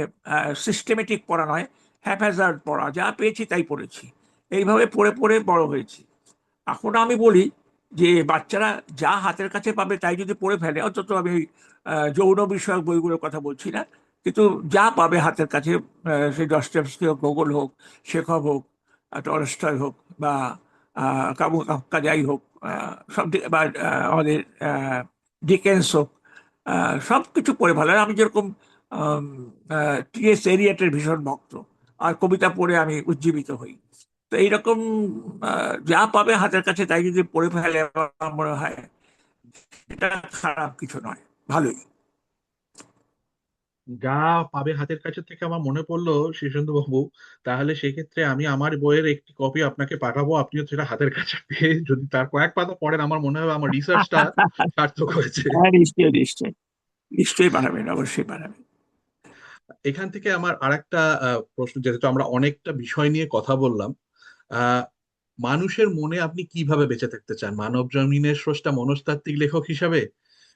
সিস্টেমেটিক পড়া নয়, হ্যাপহ্যাজার্ড পড়া, যা পেয়েছি তাই পড়েছি। এইভাবে পড়ে পড়ে বড় হয়েছি। এখন আমি বলি যে বাচ্চারা যা হাতের কাছে পাবে তাই যদি পড়ে ফেলে, অন্তত আমি ওই, যৌন বিষয়ক বইগুলোর কথা বলছি না, কিন্তু যা পাবে হাতের কাছে, সেই ডস্টয়েভস্কি হোক, গোগোল হোক, শেখব হোক, টলস্টয় হোক, বা কাফকা যাই হোক, বা আমাদের ডিকেন্স হোক, সব কিছু পড়ে ভালো লাগে। আমি যেরকম টি.এস. এলিয়টের ভীষণ ভক্ত, আর কবিতা পড়ে আমি উজ্জীবিত হই। তো এইরকম যা পাবে হাতের কাছে তাই যদি পড়ে ফেলে, আমার মনে হয় এটা খারাপ কিছু নয়, ভালোই। যা পাবে হাতের কাছে থেকে আমার মনে পড়লো শীর্ষেন্দু বাবু, তাহলে সেক্ষেত্রে আমি আমার বইয়ের একটি কপি আপনাকে পাঠাবো, আপনিও সেটা হাতের কাছে পেয়ে যদি তার কয়েক পাতা পড়েন, আমার মনে হয় আমার রিসার্চটা সার্থক হয়েছে। হ্যাঁ, নিশ্চয়ই নিশ্চয়ই, নিশ্চয়ই পাঠাবেন, অবশ্যই পাঠাবেন। এখান থেকে আমার আরেকটা প্রশ্ন, যেহেতু আমরা অনেকটা বিষয় নিয়ে কথা বললাম, আহ মানুষের মনে আপনি কিভাবে বেঁচে থাকতে চান? মানব জমিনের স্রষ্টা মনস্তাত্ত্বিক লেখক হিসাবে,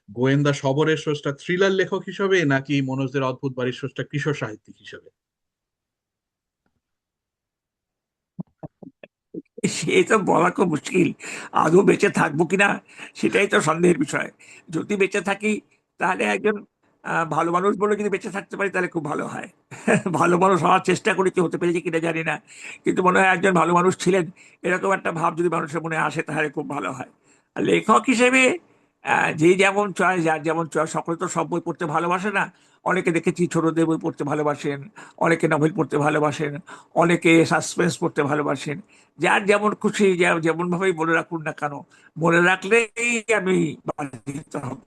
গোয়েন্দা শবরের স্রষ্টা থ্রিলার লেখক হিসাবে, নাকি মনোজদের অদ্ভুত বাড়ির স্রষ্টা কিশোর সাহিত্যিক হিসাবে? সে তো বলা খুব মুশকিল। আদৌ বেঁচে থাকবো কিনা সেটাই তো সন্দেহের বিষয়। যদি বেঁচে থাকি, তাহলে একজন ভালো মানুষ বলে যদি বেঁচে থাকতে পারি তাহলে খুব ভালো হয়। ভালো মানুষ হওয়ার চেষ্টা করেছি, হতে পেরেছি কিনা জানি না, কিন্তু মনে হয় একজন ভালো মানুষ ছিলেন, এরকম একটা ভাব যদি মানুষের মনে আসে তাহলে খুব ভালো হয়। আর লেখক হিসেবে যে যেমন চয়েস, যার যেমন চয়েস, সকলে তো সব বই পড়তে ভালোবাসে না। অনেকে দেখেছি ছোটদের বই পড়তে ভালোবাসেন, অনেকে নভেল পড়তে ভালোবাসেন, অনেকে সাসপেন্স পড়তে ভালোবাসেন। যার যেমন খুশি, যেমন ভাবেই মনে রাখুন না কেন, মনে রাখলেই আমি বাধিত হব,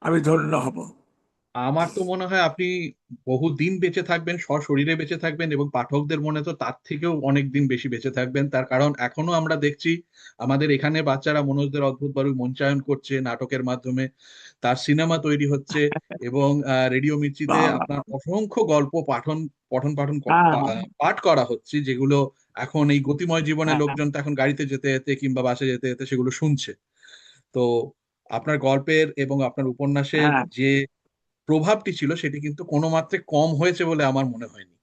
আমি ধন্য হব। আমার তো মনে হয় আপনি বহু দিন বেঁচে থাকবেন, সশরীরে বেঁচে থাকবেন, এবং পাঠকদের মনে তো তার থেকেও অনেক দিন বেশি বেঁচে থাকবেন। তার কারণ এখনো আমরা দেখছি আমাদের এখানে বাচ্চারা মনোজদের অদ্ভুত বাড়ি মঞ্চায়ন করছে নাটকের মাধ্যমে, তার সিনেমা তৈরি হচ্ছে, এবং রেডিও মির্চিতে বাবা, আপনার অসংখ্য গল্প পঠন পঠন পাঠন হ্যাঁ হ্যাঁ পাঠ করা হচ্ছে, যেগুলো এখন এই গতিময় জীবনের হ্যাঁ লোকজন তো এখন গাড়িতে যেতে যেতে কিংবা বাসে যেতে যেতে সেগুলো শুনছে। তো আপনার গল্পের এবং আপনার উপন্যাসের হ্যাঁ। যে প্রভাবটি ছিল সেটি কিন্তু কোনো মাত্রে কম হয়েছে বলে আমার মনে হয়নি।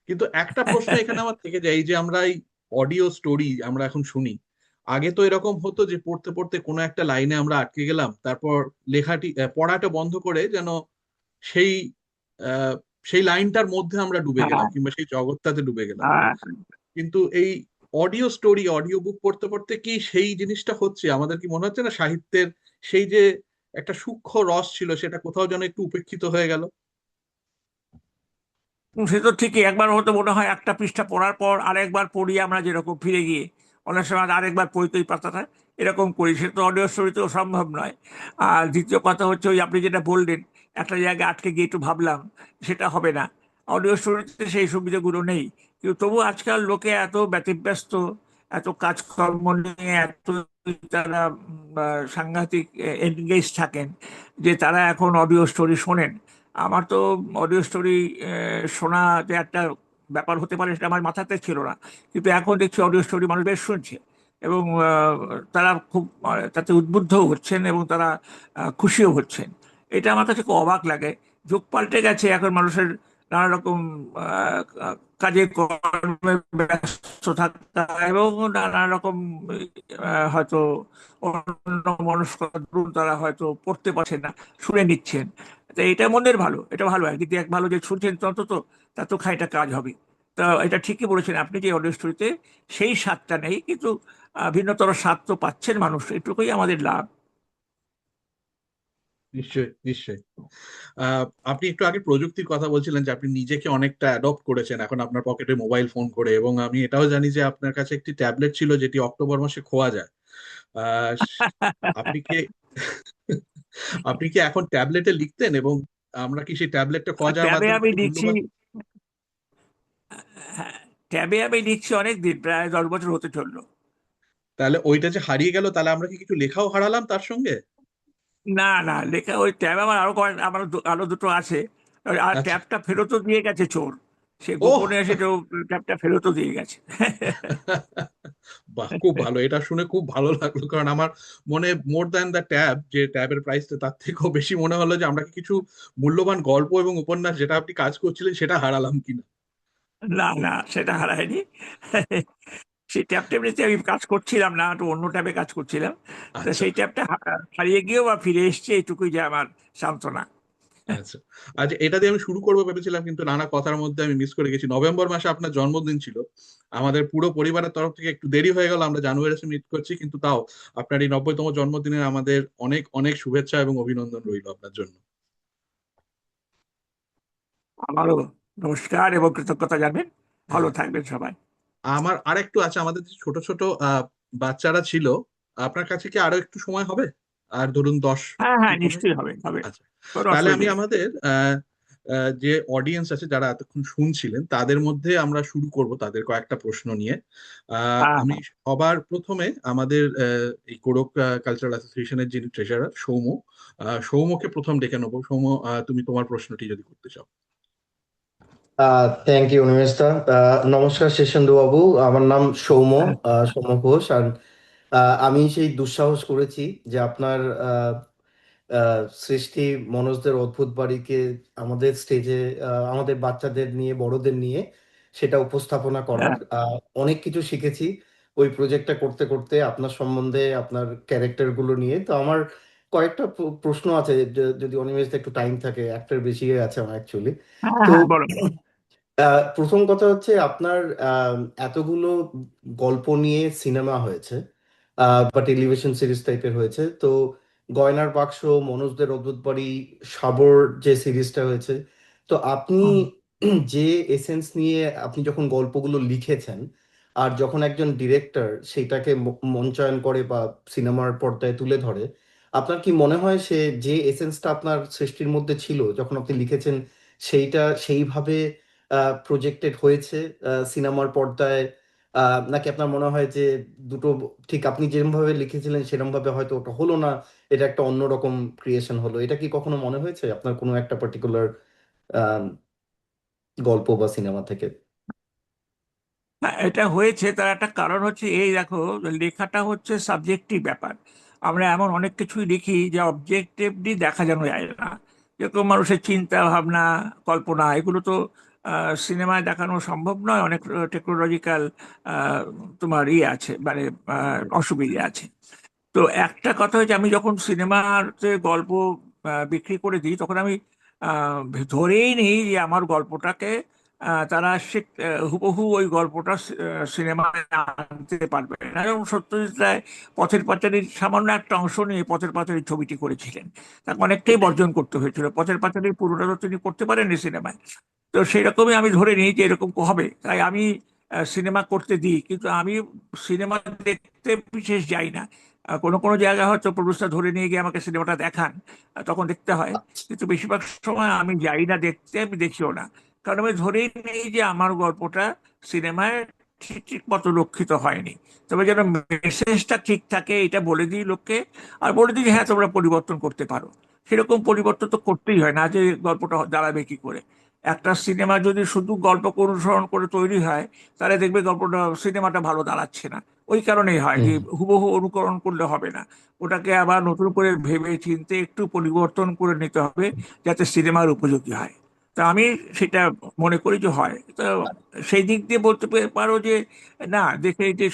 কিন্তু একটা প্রশ্ন এখানে আমার থেকে যায়, এই যে আমরা এই অডিও স্টোরি আমরা এখন শুনি, আগে তো এরকম হতো যে পড়তে পড়তে কোনো একটা লাইনে আমরা আটকে গেলাম, তারপর লেখাটি পড়াটা বন্ধ করে যেন সেই আহ, সেই লাইনটার মধ্যে আমরা ডুবে গেলাম হ্যাঁ, কিংবা সেই জগৎটাতে ডুবে গেলাম। হ্যাঁ। কিন্তু এই অডিও স্টোরি, অডিও বুক পড়তে পড়তে কি সেই জিনিসটা হচ্ছে? আমাদের কি মনে হচ্ছে না সাহিত্যের সেই যে একটা সূক্ষ্ম রস ছিল সেটা কোথাও যেন একটু উপেক্ষিত হয়ে গেল? সে তো ঠিকই, একবার হয়তো মনে হয় একটা পৃষ্ঠা পড়ার পর আরেকবার পড়ি আমরা, যেরকম ফিরে গিয়ে অনেক সময় আরেকবার পড়িতে ওই পাতাটা, এরকম করি। সে তো অডিও স্টোরিতেও সম্ভব নয়। আর দ্বিতীয় কথা হচ্ছে, ওই আপনি যেটা বললেন, একটা জায়গায় আটকে গিয়ে একটু ভাবলাম, সেটা হবে না। অডিও স্টোরিতে সেই সুবিধাগুলো নেই। কিন্তু তবু আজকাল লোকে এত ব্যতিব্যস্ত, এত কাজকর্ম নিয়ে এত তারা সাংঘাতিক এনগেজ থাকেন, যে তারা এখন অডিও স্টোরি শোনেন। আমার তো অডিও স্টোরি শোনা যে একটা ব্যাপার হতে পারে সেটা আমার মাথাতে ছিল না, কিন্তু এখন দেখছি অডিও স্টোরি মানুষ বেশ শুনছে, এবং তারা খুব তাতে উদ্বুদ্ধও হচ্ছেন, এবং তারা খুশিও হচ্ছেন। এটা আমার কাছে খুব অবাক লাগে। যুগ পাল্টে গেছে, এখন মানুষের নানা রকম কাজে কর্মে ব্যস্ত থাকা এবং নানা রকম হয়তো অন্য মনস্ক তারা হয়তো পড়তে পারছেন না, শুনে নিচ্ছেন। তো এটা মনের ভালো, এটা ভালো, একদিক দিয়ে এক ভালো যে শুনছেন অন্তত, তা তো খানিকটা কাজ হবে। তা এটা ঠিকই বলেছেন আপনি যে অডিও স্টোরিতে সেই স্বাদটা নেই, কিন্তু ভিন্নতর স্বাদ তো পাচ্ছেন মানুষ, এটুকুই আমাদের লাভ। নিশ্চয়ই, নিশ্চয়ই। আহ, আপনি একটু আগে প্রযুক্তির কথা বলছিলেন যে আপনি নিজেকে অনেকটা অ্যাডপ্ট করেছেন এখন আপনার পকেটে মোবাইল ফোন করে, এবং আমি এটাও জানি যে আপনার কাছে একটি ট্যাবলেট ছিল যেটি অক্টোবর মাসে খোয়া যায়। আহ, আপনি কি আপনি কি এখন ট্যাবলেটে লিখতেন, এবং আমরা কি সেই ট্যাবলেটটা খোয়া যাওয়ার ট্যাবে মাধ্যমে আমি কিছু লিখছি। মূল্যবান? হ্যাঁ, ট্যাবে আমি লিখছি অনেক দিন, প্রায় 10 বছর হতে চললো। তাহলে ওইটা যে হারিয়ে গেল, তাহলে আমরা কি কিছু লেখাও হারালাম তার সঙ্গে? না না, লেখা ওই ট্যাব আমার আরো আমার আরো দুটো আছে। আর আচ্ছা। ট্যাবটা ফেরতও দিয়ে গেছে চোর, সে ওহ, গোপনে এসে ট্যাবটা ফেরতও দিয়ে গেছে। বাহ, খুব ভালো। এটা শুনে খুব ভালো লাগলো, কারণ আমার মনে মোর দ্যান দ্য ট্যাব, যে ট্যাবের প্রাইসটা তার থেকেও বেশি মনে হলো যে আমরা কি কিছু মূল্যবান গল্প এবং উপন্যাস যেটা আপনি কাজ করছিলেন সেটা হারালাম কিনা। না না, সেটা হারায়নি। সেই ট্যাবটা এমনিতে আমি কাজ করছিলাম না, একটু অন্য ট্যাবে কাজ করছিলাম। তো আচ্ছা, সেই ট্যাবটা হারিয়ে গিয়েও বা ফিরে এসছে, এইটুকুই যে আমার সান্ত্বনা। আচ্ছা। আচ্ছা, এটা দিয়ে আমি শুরু করবো ভেবেছিলাম, কিন্তু নানা কথার মধ্যে আমি মিস করে গেছি। নভেম্বর মাসে আপনার জন্মদিন ছিল, আমাদের পুরো পরিবারের তরফ থেকে একটু দেরি হয়ে গেল, আমরা জানুয়ারিতে মিট করছি, কিন্তু তাও আপনার এই 90তম জন্মদিনে আমাদের অনেক অনেক শুভেচ্ছা এবং অভিনন্দন রইল আপনার জন্য। আমারও নমস্কার এবং কৃতজ্ঞতা জানবেন। ভালো হ্যাঁ, থাকবেন সবাই। আমার আর একটু আছে, আমাদের যে ছোট ছোট বাচ্চারা ছিল, আপনার কাছে কি আরো একটু সময় হবে? আর ধরুন দশ হ্যাঁ কি হ্যাঁ, 15? নিশ্চয়ই হবে হবে, আচ্ছা, কোনো তাহলে অসুবিধা আমি নেই। আমাদের যে অডিয়েন্স আছে যারা এতক্ষণ শুনছিলেন তাদের মধ্যে আমরা শুরু করব তাদের কয়েকটা প্রশ্ন নিয়ে। হ্যাঁ আমি হ্যাঁ। সবার প্রথমে আমাদের এই কোরক কালচারাল অ্যাসোসিয়েশনের যিনি ট্রেজারার সৌম্য, সৌম্যকে প্রথম ডেকে নেবো। সৌম্য, তুমি তোমার প্রশ্নটি যদি করতে চাও। থ্যাংক ইউ নিমেশদা। নমস্কার শেষেন্দু বাবু, আমার নাম সৌম্য, হ্যাঁ সৌম্য ঘোষ। আর আমি সেই দুঃসাহস করেছি যে আপনার সৃষ্টি মনোজদের অদ্ভুত বাড়িকে আমাদের স্টেজে, আমাদের বাচ্চাদের নিয়ে বড়দের নিয়ে সেটা উপস্থাপনা করার। হ্যাঁ। অনেক কিছু শিখেছি ওই প্রজেক্টটা করতে করতে, আপনার সম্বন্ধে, আপনার ক্যারেক্টার গুলো নিয়ে। তো আমার কয়েকটা প্রশ্ন আছে, যদি অনিমেষদা একটু টাইম থাকে, একটার বেশি আছে আমার অ্যাকচুয়ালি। হ্যাঁ তো হ্যাঁ, বলো বলো। প্রথম কথা হচ্ছে আপনার এতগুলো গল্প নিয়ে সিনেমা হয়েছে বা টেলিভিশন সিরিজ টাইপের হয়েছে। তো গয়নার বাক্স, মনোজদের অদ্ভুত বাড়ি, সাবর যে সিরিজটা হয়েছে, তো আপনি হুম। যে এসেন্স নিয়ে আপনি যখন গল্পগুলো লিখেছেন, আর যখন একজন ডিরেক্টর সেটাকে মঞ্চায়ন করে বা সিনেমার পর্দায় তুলে ধরে, আপনার কি মনে হয় সে যে এসেন্সটা আপনার সৃষ্টির মধ্যে ছিল যখন আপনি লিখেছেন, সেইটা সেইভাবে প্রজেক্টেড হয়েছে সিনেমার পর্দায়? নাকি আপনার মনে হয় যে দুটো ঠিক আপনি যেরকম ভাবে লিখেছিলেন সেরকম ভাবে হয়তো ওটা হলো না, এটা একটা অন্যরকম ক্রিয়েশন হলো? এটা কি কখনো মনে হয়েছে আপনার কোনো একটা পার্টিকুলার গল্প বা সিনেমা থেকে? হ্যাঁ, এটা হয়েছে, তার একটা কারণ হচ্ছে এই দেখো, লেখাটা হচ্ছে সাবজেক্টিভ ব্যাপার। আমরা এমন অনেক কিছুই লিখি যে অবজেক্টিভলি দেখা যেন যায় না। যেরকম মানুষের চিন্তা ভাবনা, কল্পনা, এগুলো তো সিনেমায় দেখানো সম্ভব নয়, অনেক টেকনোলজিক্যাল তোমার ইয়ে আছে, মানে অসুবিধে আছে। তো একটা কথা হচ্ছে, আমি যখন সিনেমাতে গল্প বিক্রি করে দিই, তখন আমি ধরেই নিই যে আমার গল্পটাকে তারা হুবহু ওই গল্পটা সিনেমায় আনতে পারবে না। যেমন সত্যজিৎ রায় পথের পাঁচালীর সামান্য একটা অংশ নিয়ে পথের পাঁচালীর ছবিটি করেছিলেন, তাকে অনেকটাই বর্জন করতে হয়েছিল, পথের পাঁচালীর পুরোটা তো তিনি করতে পারেননি সিনেমায়। তো সেই রকমই আমি ধরে নিই যে এরকম হবে, তাই আমি সিনেমা করতে দিই, কিন্তু আমি সিনেমা দেখতে বিশেষ যাই না। কোনো কোনো জায়গায় হয়তো প্রডিউসার ধরে নিয়ে গিয়ে আমাকে সিনেমাটা দেখান, তখন দেখতে হয়। কিন্তু বেশিরভাগ সময় আমি যাই না দেখতে, আমি দেখিও না। কারণ আমি ধরেই নিই যে আমার গল্পটা সিনেমায় ঠিক ঠিক মতো রক্ষিত হয়নি। তবে যেন মেসেজটা ঠিক থাকে এটা বলে দিই লোককে, আর বলে দিই যে হ্যাঁ আচ্ছা। তোমরা পরিবর্তন করতে পারো। সেরকম পরিবর্তন তো করতেই হয়, না যে গল্পটা দাঁড়াবে কি করে। একটা সিনেমা যদি শুধু গল্পকে অনুসরণ করে তৈরি হয়, তাহলে দেখবে গল্পটা, সিনেমাটা ভালো দাঁড়াচ্ছে না। ওই কারণেই হয় যে হুম। হুবহু অনুকরণ করলে হবে না, ওটাকে আবার নতুন করে ভেবে চিন্তে একটু পরিবর্তন করে নিতে হবে, যাতে সিনেমার উপযোগী হয়। তা আমি সেটা মনে করি যে হয়। তো সেই দিক দিয়ে বলতে পারো যে না দেখে যে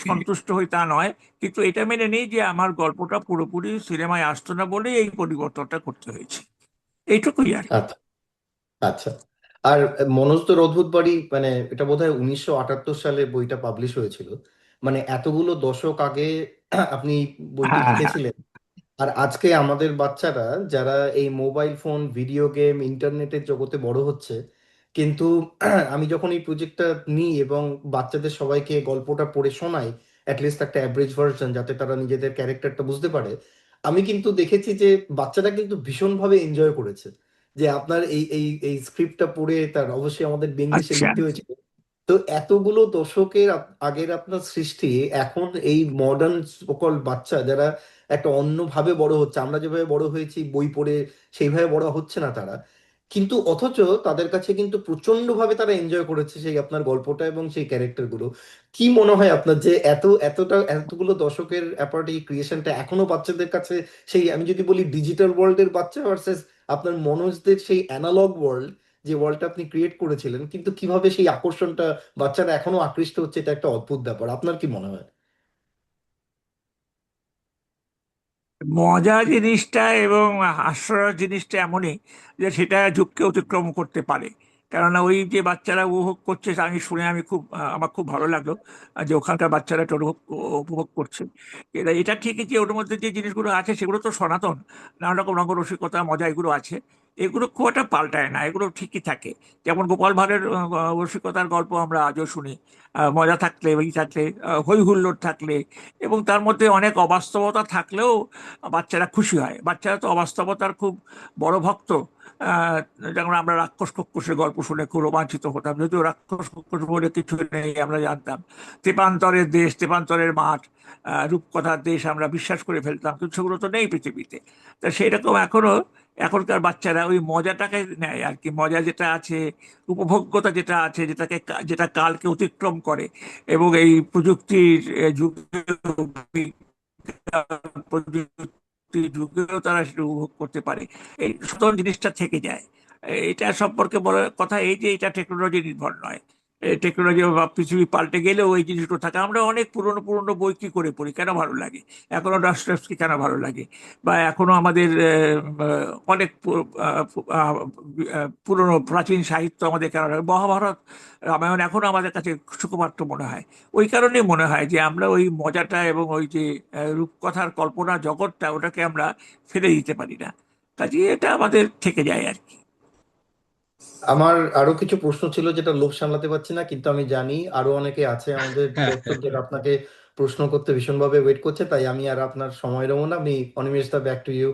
সন্তুষ্ট হই তা নয়, কিন্তু এটা মেনে নেই যে আমার গল্পটা পুরোপুরি সিনেমায় আসতো না বলেই এই পরিবর্তনটা করতে হয়েছে, এইটুকুই আর কি। আচ্ছা, আচ্ছা। আর মনোজদের অদ্ভুত বাড়ি, মানে এটা বোধহয় 1978 সালে বইটা পাবলিশ হয়েছিল। মানে এতগুলো দশক আগে আপনি বইটি হ্যাঁ, হ্যাঁ। লিখেছিলেন, আর আজকে আমাদের বাচ্চারা যারা এই মোবাইল ফোন, ভিডিও গেম, ইন্টারনেটের জগতে বড় হচ্ছে, কিন্তু আমি যখন এই প্রজেক্টটা নিই এবং বাচ্চাদের সবাইকে গল্পটা পড়ে শোনাই, অ্যাটলিস্ট একটা অ্যাভারেজ ভার্সন, যাতে তারা নিজেদের ক্যারেক্টারটা বুঝতে পারে, আমি কিন্তু দেখেছি যে বাচ্চারা কিন্তু ভীষণভাবে এনজয় করেছে। যে আপনার এই এই এই স্ক্রিপ্টটা পড়ে, তার অবশ্যই আমাদের ইংলিশে আচ্ছা। লিখতে হয়েছিল। তো এতগুলো দশকের আগের আপনার সৃষ্টি, এখন এই মডার্ন সকল বাচ্চা যারা একটা অন্যভাবে বড় হচ্ছে, আমরা যেভাবে বড় হয়েছি বই পড়ে, সেইভাবে বড় হচ্ছে না তারা, কিন্তু অথচ তাদের কাছে কিন্তু প্রচন্ড ভাবে তারা এনজয় করেছে সেই আপনার গল্পটা এবং সেই ক্যারেক্টার গুলো। কি মনে হয় আপনার যে এতগুলো দশকের অ্যাপার্ট এই ক্রিয়েশনটা এখনো বাচ্চাদের কাছে, সেই আমি যদি বলি ডিজিটাল ওয়ার্ল্ডের বাচ্চা ভার্সেস আপনার মনোজদের সেই অ্যানালগ ওয়ার্ল্ড, যে ওয়ার্ল্ডটা আপনি ক্রিয়েট করেছিলেন, কিন্তু কিভাবে সেই আকর্ষণটা বাচ্চারা এখনো আকৃষ্ট হচ্ছে, এটা একটা অদ্ভুত ব্যাপার। আপনার কি মনে হয়? মজা জিনিসটা এবং হাস্যরস জিনিসটা এমনই যে সেটা যুগকে অতিক্রম করতে পারে। কেননা ওই যে বাচ্চারা উপভোগ করছে, আমি শুনে আমি খুব আমার খুব ভালো লাগলো যে ওখানকার বাচ্চারা এটা উপভোগ করছে। এটা ঠিকই যে ওর মধ্যে যে জিনিসগুলো আছে সেগুলো তো সনাতন, নানা রকম রঙ্গরসিকতা মজা এগুলো আছে, এগুলো খুব একটা পাল্টায় না, এগুলো ঠিকই থাকে। যেমন গোপাল ভাঁড়ের রসিকতার গল্প আমরা আজও শুনি, মজা থাকলে ওই থাকলে হই হুল্লোড় থাকলে, এবং তার মধ্যে অনেক অবাস্তবতা থাকলেও বাচ্চারা খুশি হয়। বাচ্চারা তো অবাস্তবতার খুব বড় ভক্ত। আহ, যেমন আমরা রাক্ষস কক্ষসের গল্প শুনে খুব রোমাঞ্চিত হতাম, যদিও রাক্ষস কক্ষস বলে কিছু নেই আমরা জানতাম। তেপান্তরের দেশ, তেপান্তরের মাঠ, রূপকথার দেশ আমরা বিশ্বাস করে ফেলতাম, কিন্তু সেগুলো তো নেই পৃথিবীতে। তা সেই রকম এখনো এখনকার বাচ্চারা ওই মজাটাকে নেয় আর কি, মজা যেটা আছে, উপভোগ্যতা যেটা আছে, যেটা কালকে অতিক্রম করে, এবং এই প্রযুক্তির যুগে, প্রযুক্তি যুগেও তারা সেটা উপভোগ করতে পারে, এই সুতরাং জিনিসটা থেকে যায়। এটা সম্পর্কে বলার কথা এই যে এটা টেকনোলজি নির্ভর নয়। টেকনোলজি বা পৃথিবী পাল্টে গেলেও এই জিনিসগুলো থাকে। আমরা অনেক পুরনো পুরনো বই কি করে পড়ি, কেন ভালো লাগে, এখনো ডস্টয়েভস্কি কেন ভালো লাগে, বা এখনো আমাদের অনেক পুরনো প্রাচীন সাহিত্য আমাদের কেন লাগে, মহাভারত, রামায়ণ এখনো আমাদের কাছে সুখপাঠ্য মনে হয়। ওই কারণেই মনে হয় যে আমরা ওই মজাটা এবং ওই যে রূপকথার কল্পনা জগৎটা, ওটাকে আমরা ফেলে দিতে পারি না। কাজে এটা আমাদের থেকে যায় আর কি। আমার আরো কিছু প্রশ্ন ছিল, যেটা লোভ সামলাতে পারছি না, কিন্তু আমি জানি আরো অনেকে আছে আমাদের হ্যাঁ, দর্শক হ্যাঁ, যারা আপনাকে প্রশ্ন করতে ভীষণভাবে ওয়েট করছে, তাই আমি আর আপনার সময় নেবো না। আমি অনিমেষ দা, ব্যাক টু ইউ।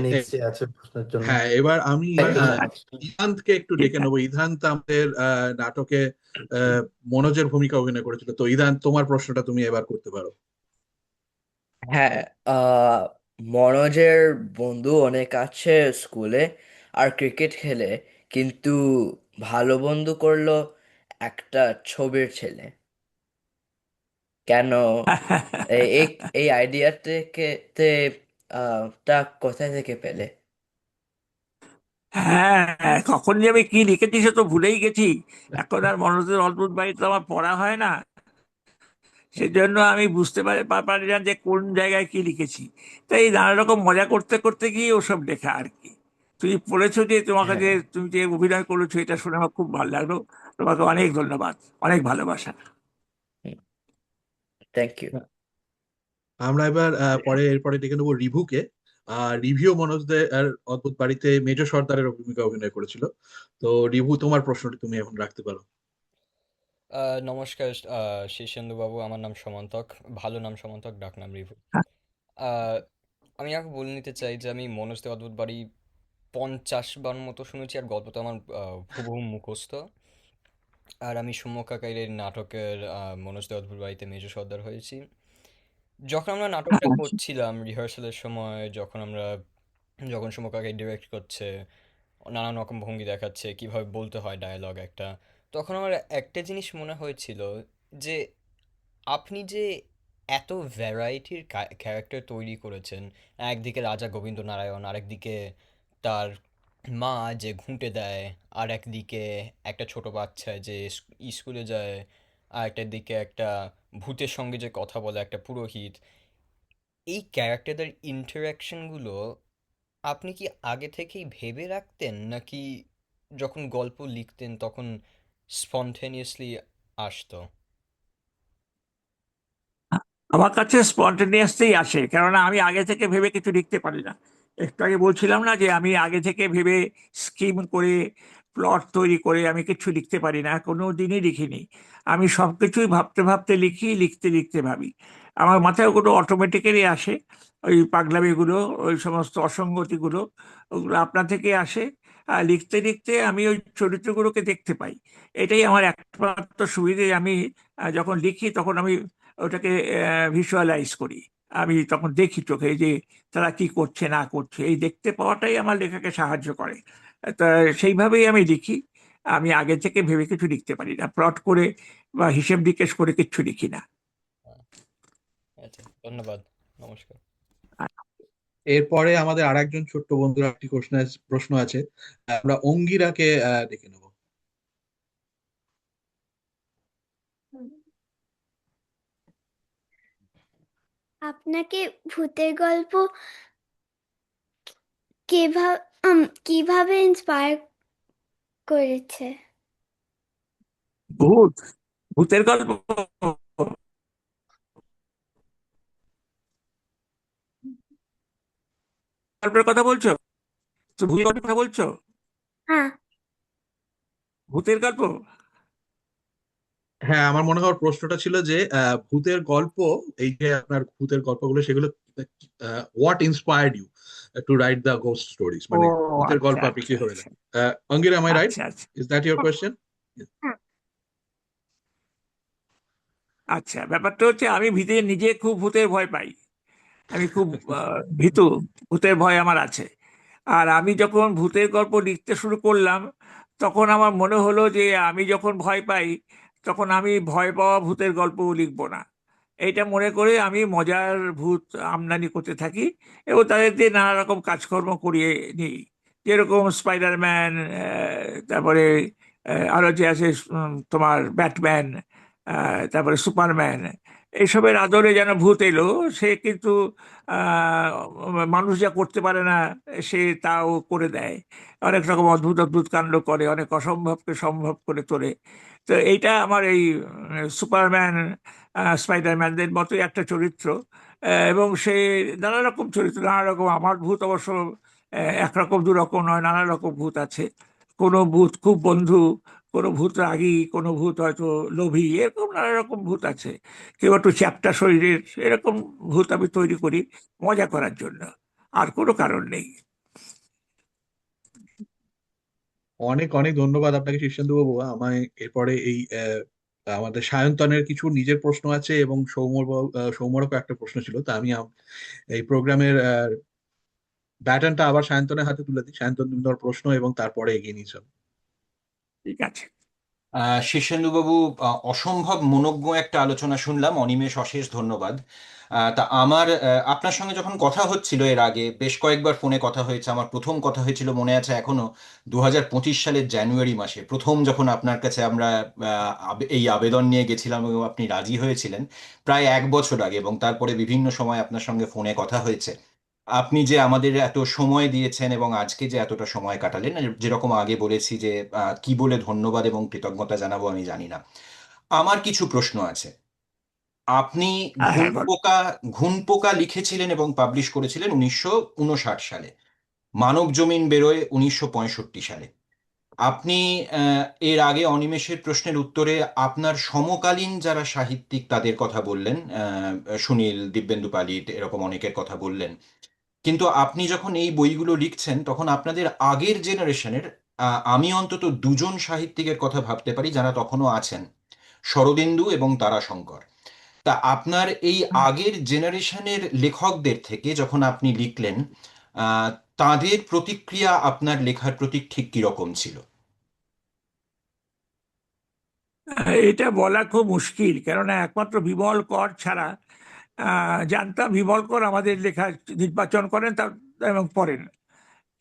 নেক্সট যে আছে প্রশ্নের জন্য। হ্যাঁ, এবার আমি থ্যাংক ইউ সো মাচ। ইধান্তকে একটু ঠিক ডেকে আছে। নেবো। ইধান্ত আমাদের নাটকে আহ, মনোজের ভূমিকা অভিনয় করেছিল। তো ইধান্ত, তোমার প্রশ্নটা তুমি এবার করতে পারো। হ্যাঁ, আহ, মনোজের বন্ধু অনেক আছে স্কুলে আর ক্রিকেট খেলে, কিন্তু ভালো বন্ধু করলো একটা ছবির ছেলে। কেন? এই এই এই আইডিয়া থেকে তে, তা কোথায় থেকে পেলে? হ্যাঁ, কখন যে আমি কি লিখেছি সে তো ভুলেই গেছি। এখন আর মনোজের অদ্ভুত বাড়িতে আমার পড়া হয় না, সেজন্য আমি বুঝতে পারি না যে কোন জায়গায় কি লিখেছি। তাই নানা রকম মজা করতে করতে গিয়ে ওসব লেখা আর কি। তুমি পড়েছো, যে তোমাকে হ্যাঁ, যে তুমি যে অভিনয় করেছো এটা শুনে আমার খুব ভালো লাগলো। তোমাকে অনেক ধন্যবাদ, অনেক ভালোবাসা। Thank you. আমরা এবার এরপরে ডেকে নেবো রিভুকে। রিভিউ মনোজদের আর অদ্ভুত বাড়িতে মেজ সর্দারের ভূমিকা অভিনয় করেছিল। তো রিভু, তোমার প্রশ্নটি তুমি এখন রাখতে পারো। নমস্কার শীর্ষেন্দু বাবু, আমার নাম সমান্তক, ভালো নাম সমান্তক, ডাক নাম রিভু। আহ, আমি আগে বলে নিতে চাই যে আমি মনোজ দে অদ্ভুত বাড়ি 50 বার মতো শুনেছি, আর গল্প তো আমার হুবহু মুখস্থ। আর আমি সৌম্য কাকাইয়ের নাটকের মনোজ দে অদ্ভুত বাড়িতে মেজর সর্দার হয়েছি। যখন আমরা নাটকটা করছিলাম রিহার্সালের সময়, যখন সৌম্য কাকাই ডিরেক্ট করছে, নানান রকম ভঙ্গি দেখাচ্ছে কিভাবে বলতে হয় ডায়ালগ একটা, তখন আমার একটা জিনিস মনে হয়েছিল যে আপনি যে এত ভ্যারাইটির ক্যারেক্টার তৈরি করেছেন, একদিকে রাজা গোবিন্দ নারায়ণ, আরেকদিকে তার মা যে ঘুঁটে দেয়, আর একদিকে একটা ছোট বাচ্চা যে স্কুলে যায়, আর একটা দিকে একটা ভূতের সঙ্গে যে কথা বলে একটা পুরোহিত, এই ক্যারেক্টারদের ইন্টারাকশনগুলো আপনি কি আগে থেকেই ভেবে রাখতেন, নাকি যখন গল্প লিখতেন তখন স্পন্টেনিয়াসলি আসতো? আমার কাছে স্পন্টেনিয়াসলি আসে, কেননা আমি আগে থেকে ভেবে কিছু লিখতে পারি না। একটু আগে বলছিলাম না যে আমি আগে থেকে ভেবে স্কিম করে প্লট তৈরি করে আমি কিছু লিখতে পারি না, কোনো দিনই লিখিনি। আমি সবকিছুই ভাবতে ভাবতে লিখি, লিখতে লিখতে ভাবি। আমার মাথায় ওগুলো অটোমেটিক্যালি আসে, ওই পাগলামিগুলো, ওই সমস্ত অসঙ্গতিগুলো, ওগুলো আপনা থেকে আসে। আর লিখতে লিখতে আমি ওই চরিত্রগুলোকে দেখতে পাই। এটাই আমার একমাত্র সুবিধে। আমি যখন লিখি তখন আমি ওটাকে ভিজুয়ালাইজ করি। আমি তখন দেখি চোখে যে তারা কি করছে না করছে, এই দেখতে পাওয়াটাই আমার লেখাকে সাহায্য করে। তা সেইভাবেই আমি লিখি। আমি আগে থেকে ভেবে কিছু লিখতে পারি না, প্লট করে বা হিসেব নিকেশ করে কিচ্ছু লিখি না। হ্যাঁ, আচ্ছা, ধন্যবাদ, নমস্কার। এরপরে আমাদের আর একজন ছোট্ট বন্ধুর একটি প্রশ্ন আছে। আমরা অঙ্গিরাকে ডেকে নেব। আপনাকে ভূতের গল্প কিভাবে কিভাবে ইন্সপায়ার করেছে? ভূত, ভূতের গল্প, গল্পের কথা বলছো? তো ভূতের গল্পের কথা বলছো? হ্যাঁ। ভূতের গল্প, হ্যাঁ, আমার মনে হয় ওর প্রশ্নটা ছিল যে ভূতের গল্প, এই যে আপনার ভূতের গল্পগুলো, সেগুলো what inspired you to write the ghost stories, ও মানে ভূতের আচ্ছা গল্প আপনি আচ্ছা কিভাবে আচ্ছা লেখেন। Angira, am I right? আচ্ছা আচ্ছা Is that your question? হ্যাঁ। আচ্ছা, ব্যাপারটা হচ্ছে আমি ভিতরে নিজে খুব ভূতের ভয় পাই। আমি খুব ভীতু, ভূতের ভয় আমার আছে। আর আমি যখন ভূতের গল্প লিখতে শুরু করলাম, তখন আমার মনে হলো যে আমি যখন ভয় পাই, তখন আমি ভয় পাওয়া ভূতের গল্প লিখবো না। এইটা মনে করে আমি মজার ভূত আমদানি করতে থাকি এবং তাদের দিয়ে নানা রকম কাজকর্ম করিয়ে নিই। যেরকম স্পাইডারম্যান, তারপরে আরো যে আছে তোমার ব্যাটম্যান, তারপরে সুপারম্যান, এইসবের আদলে যেন ভূত এলো। সে কিন্তু আহ, মানুষ যা করতে পারে না, সে তাও করে দেয়। অনেক রকম অদ্ভুত অদ্ভুত কাণ্ড করে, অনেক অসম্ভবকে সম্ভব করে তোলে। তো এইটা আমার এই সুপারম্যান, স্পাইডারম্যানদের মতোই একটা চরিত্র। এবং সে নানা রকম চরিত্র, নানা রকম। আমার ভূত অবশ্য একরকম দুরকম নয়, নানা রকম ভূত আছে। কোনো ভূত খুব বন্ধু, কোনো ভূত রাগী, কোনো ভূত হয়তো লোভী, এরকম নানা রকম ভূত আছে। কেউ একটু চ্যাপ্টা শরীরের, এরকম ভূত আমি তৈরি করি মজা করার জন্য, আর কোনো কারণ নেই। অনেক অনেক ধন্যবাদ আপনাকে শীর্ষেন্দু বাবু। আমায় এরপরে এই আমাদের সায়ন্তনের কিছু নিজের প্রশ্ন আছে, এবং সৌম্যরও একটা প্রশ্ন ছিল। তা আমি এই প্রোগ্রামের ব্যাটনটা আবার সায়ন্তনের হাতে তুলে দিই। সায়ন্তন, তুমি তোমার প্রশ্ন এবং তারপরে এগিয়ে নিয়ে চলো। ঠিক আছে। শীর্ষেন্দুবাবু, অসম্ভব মনোজ্ঞ একটা আলোচনা শুনলাম। অনিমেষ, অশেষ ধন্যবাদ। তা আমার আপনার সঙ্গে যখন কথা হচ্ছিল এর আগে বেশ কয়েকবার ফোনে কথা হয়েছে। আমার প্রথম কথা হয়েছিল মনে আছে এখনো, 2025 সালের জানুয়ারি মাসে প্রথম যখন আপনার কাছে আমরা এই আবেদন নিয়ে গেছিলাম এবং আপনি রাজি হয়েছিলেন, প্রায় 1 বছর আগে। এবং তারপরে বিভিন্ন সময় আপনার সঙ্গে ফোনে কথা হয়েছে। আপনি যে আমাদের এত সময় দিয়েছেন এবং আজকে যে এতটা সময় কাটালেন, যেরকম আগে বলেছি যে কি বলে ধন্যবাদ এবং কৃতজ্ঞতা জানাবো আমি জানি না। আমার কিছু প্রশ্ন আছে। আপনি হ্যাঁ ঘুন হ্যাঁ, বল। পোকা ঘুন পোকা লিখেছিলেন এবং পাবলিশ করেছিলেন 1959 সালে। মানব জমিন বেরোয় 1965 সালে। আপনি এর আগে অনিমেষের প্রশ্নের উত্তরে আপনার সমকালীন যারা সাহিত্যিক তাদের কথা বললেন, সুনীল, দিব্যেন্দু পালিত, এরকম অনেকের কথা বললেন। কিন্তু আপনি যখন এই বইগুলো লিখছেন তখন আপনাদের আগের জেনারেশনের, আমি অন্তত দুজন সাহিত্যিকের কথা ভাবতে পারি যারা তখনও আছেন, শরদিন্দু এবং তারাশঙ্কর। তা আপনার এই আগের জেনারেশনের লেখকদের থেকে যখন আপনি লিখলেন, আহ, তাদের প্রতিক্রিয়া আপনার লেখার প্রতি ঠিক কিরকম ছিল? এটা বলা খুব মুশকিল, কেননা একমাত্র বিমল কর ছাড়া জানতাম বিমল কর আমাদের লেখা নির্বাচন করেন এবং পড়েন।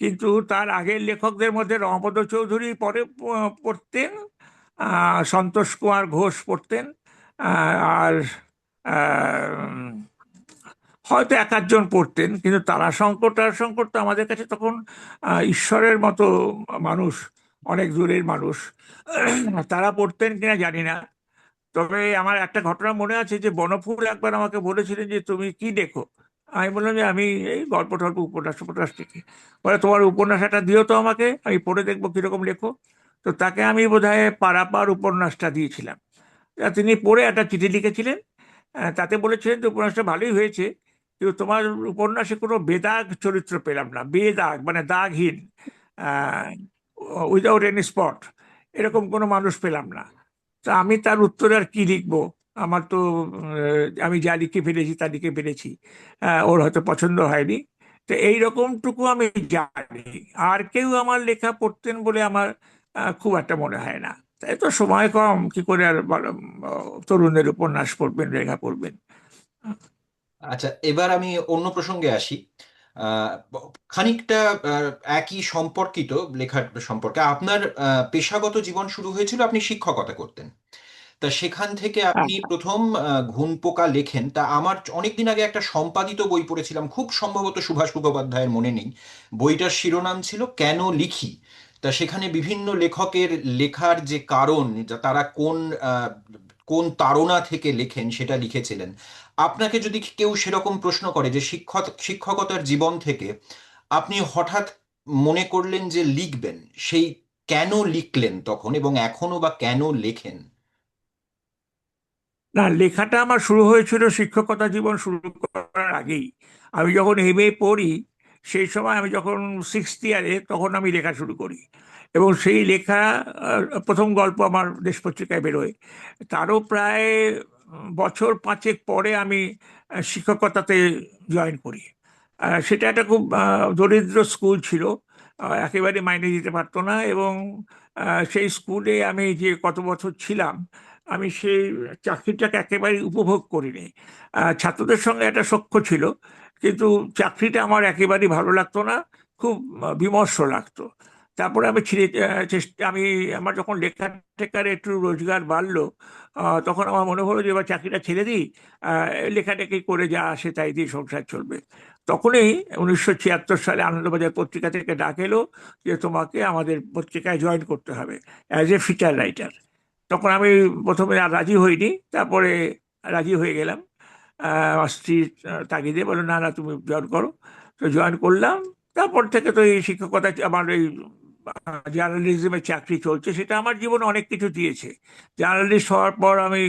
কিন্তু তার আগের লেখকদের মধ্যে রমাপদ চৌধুরী পরে পড়তেন, সন্তোষ কুমার ঘোষ পড়তেন, আর আহ, হয়তো এক আধজন পড়তেন, কিন্তু তারাশঙ্কর তো আমাদের কাছে তখন ঈশ্বরের মতো মানুষ, অনেক দূরের মানুষ। তারা পড়তেন কিনা জানি না। তবে আমার একটা ঘটনা মনে আছে যে বনফুল একবার আমাকে বলেছিলেন যে তুমি কি লেখো। আমি বললাম যে আমি এই গল্প টল্প উপন্যাস উপন্যাস লিখি। বলে তোমার উপন্যাস একটা দিও তো আমাকে, আমি পড়ে দেখবো কিরকম লেখো। তো তাকে আমি বোধহয় পারাপার উপন্যাসটা দিয়েছিলাম। তিনি পড়ে একটা চিঠি লিখেছিলেন। তাতে বলেছিলেন যে উপন্যাসটা ভালোই হয়েছে, কিন্তু তোমার উপন্যাসে কোনো বেদাগ চরিত্র পেলাম না, বেদাগ মানে দাগহীন, উইদাউট এনি স্পট, এরকম কোনো মানুষ পেলাম না। তা আমি তার উত্তরে আর কি লিখবো? আমার তো আমি যা লিখে ফেলেছি তা লিখে ফেলেছি, ওর হয়তো পছন্দ হয়নি। তো এইরকমটুকু আমি জানি। আর কেউ আমার লেখা পড়তেন বলে আমার খুব একটা মনে হয় না। তাই তো সময় কম, কি করে আর তরুণদের উপন্যাস পড়বেন, লেখা পড়বেন। আচ্ছা, এবার আমি অন্য প্রসঙ্গে আসি। খানিকটা আহ, একই সম্পর্কিত লেখার সম্পর্কে। আপনার পেশাগত জীবন শুরু হয়েছিল, আপনি শিক্ষকতা করতেন। তা সেখান থেকে হ্যাঁ, আপনি প্রথম ঘুন পোকা লেখেন। তা আমার অনেকদিন আগে একটা সম্পাদিত বই পড়েছিলাম, খুব সম্ভবত সুভাষ মুখোপাধ্যায়ের, মনে নেই। বইটার শিরোনাম ছিল কেন লিখি। তা সেখানে বিভিন্ন লেখকের লেখার যে কারণ, যা তারা কোন তাড়না থেকে লেখেন সেটা লিখেছিলেন। আপনাকে যদি কেউ সেরকম প্রশ্ন করে যে শিক্ষকতার জীবন থেকে আপনি হঠাৎ মনে করলেন যে লিখবেন, সেই কেন লিখলেন তখন, এবং এখনো বা কেন লেখেন? না, লেখাটা আমার শুরু হয়েছিল শিক্ষকতা জীবন শুরু করার আগেই। আমি যখন এমএ পড়ি, সেই সময় আমি যখন সিক্সথ ইয়ারে, তখন আমি লেখা শুরু করি। এবং সেই লেখা, প্রথম গল্প আমার দেশ পত্রিকায় বেরোয়। তারও প্রায় বছর পাঁচেক পরে আমি শিক্ষকতাতে জয়েন করি। সেটা একটা খুব দরিদ্র স্কুল ছিল, একেবারে মাইনে দিতে পারতো না। এবং সেই স্কুলে আমি যে কত বছর ছিলাম, আমি সেই চাকরিটাকে একেবারে উপভোগ করিনি। ছাত্রদের সঙ্গে একটা সখ্য ছিল, কিন্তু চাকরিটা আমার একেবারেই ভালো লাগতো না, খুব বিমর্ষ লাগতো। তারপরে আমি ছেড়ে আমি আমার যখন লেখা টেখার একটু রোজগার বাড়লো, তখন আমার মনে হলো যে এবার চাকরিটা ছেড়ে দিই, লেখাটেখি করে যা আসে তাই দিয়ে সংসার চলবে। তখনই 1976 সালে আনন্দবাজার পত্রিকা থেকে ডাক এলো যে তোমাকে আমাদের পত্রিকায় জয়েন করতে হবে অ্যাজ এ ফিচার রাইটার। তখন আমি প্রথমে আর রাজি হইনি, তারপরে রাজি হয়ে গেলাম। স্ত্রীর তাগিদে বললো না না তুমি জয়েন করো। তো জয়েন করলাম। তারপর থেকে তো এই শিক্ষকতা, আমার এই জার্নালিজমের চাকরি চলছে, সেটা আমার জীবনে অনেক কিছু দিয়েছে। জার্নালিস্ট হওয়ার পর আমি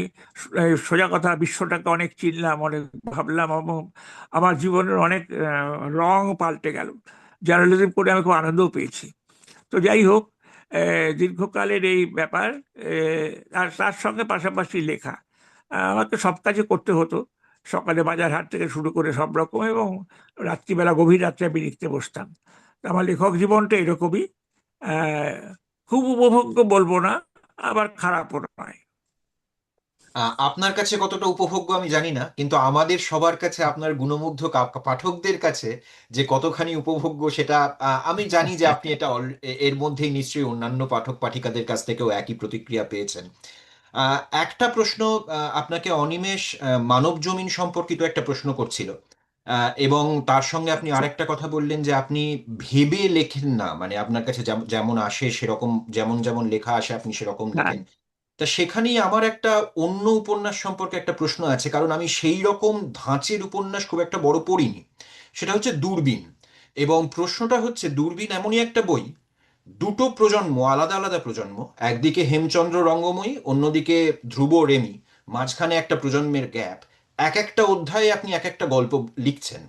সোজা কথা বিশ্বটাকে অনেক চিনলাম, অনেক ভাবলাম, এবং আমার জীবনের অনেক রং পাল্টে গেল। জার্নালিজম করে আমি খুব আনন্দও পেয়েছি। তো যাই হোক, দীর্ঘকালের এই ব্যাপার। আর তার সঙ্গে পাশাপাশি লেখা, আমাকে সব কাজে করতে হতো। সকালে বাজার হাট থেকে শুরু করে সব রকম, এবং রাত্রিবেলা গভীর রাত্রে আমি লিখতে বসতাম। তো আমার লেখক জীবনটা এরকমই। আহ, খুব উপভোগ্য বলবো না, আবার খারাপও নয়। আপনার কাছে কতটা উপভোগ্য আমি জানি না, কিন্তু আমাদের সবার কাছে, আপনার গুণমুগ্ধ পাঠকদের কাছে যে কতখানি উপভোগ্য সেটা আমি জানি যে আপনি এটা এর মধ্যেই নিশ্চয়ই অন্যান্য পাঠক পাঠিকাদের কাছ থেকেও একই প্রতিক্রিয়া পেয়েছেন। একটা প্রশ্ন আপনাকে অনিমেষ মানব জমিন সম্পর্কিত একটা প্রশ্ন করছিল। এবং তার সঙ্গে আপনি আরেকটা কথা বললেন যে আপনি ভেবে লেখেন না, মানে আপনার কাছে যেমন আসে সেরকম, যেমন যেমন লেখা আসে আপনি সেরকম হ্যাঁ, লেখেন। তা সেখানেই আমার একটা অন্য উপন্যাস সম্পর্কে একটা প্রশ্ন আছে, কারণ আমি সেই রকম ধাঁচের উপন্যাস খুব একটা বড় পড়িনি। সেটা হচ্ছে দূরবীন। এবং প্রশ্নটা হচ্ছে, দূরবীন এমনই একটা বই, দুটো প্রজন্ম, আলাদা আলাদা প্রজন্ম, একদিকে হেমচন্দ্র রঙ্গময়ী, অন্যদিকে ধ্রুব রেমি, মাঝখানে একটা প্রজন্মের গ্যাপ। এক একটা অধ্যায়ে আপনি এক একটা গল্প লিখছেন।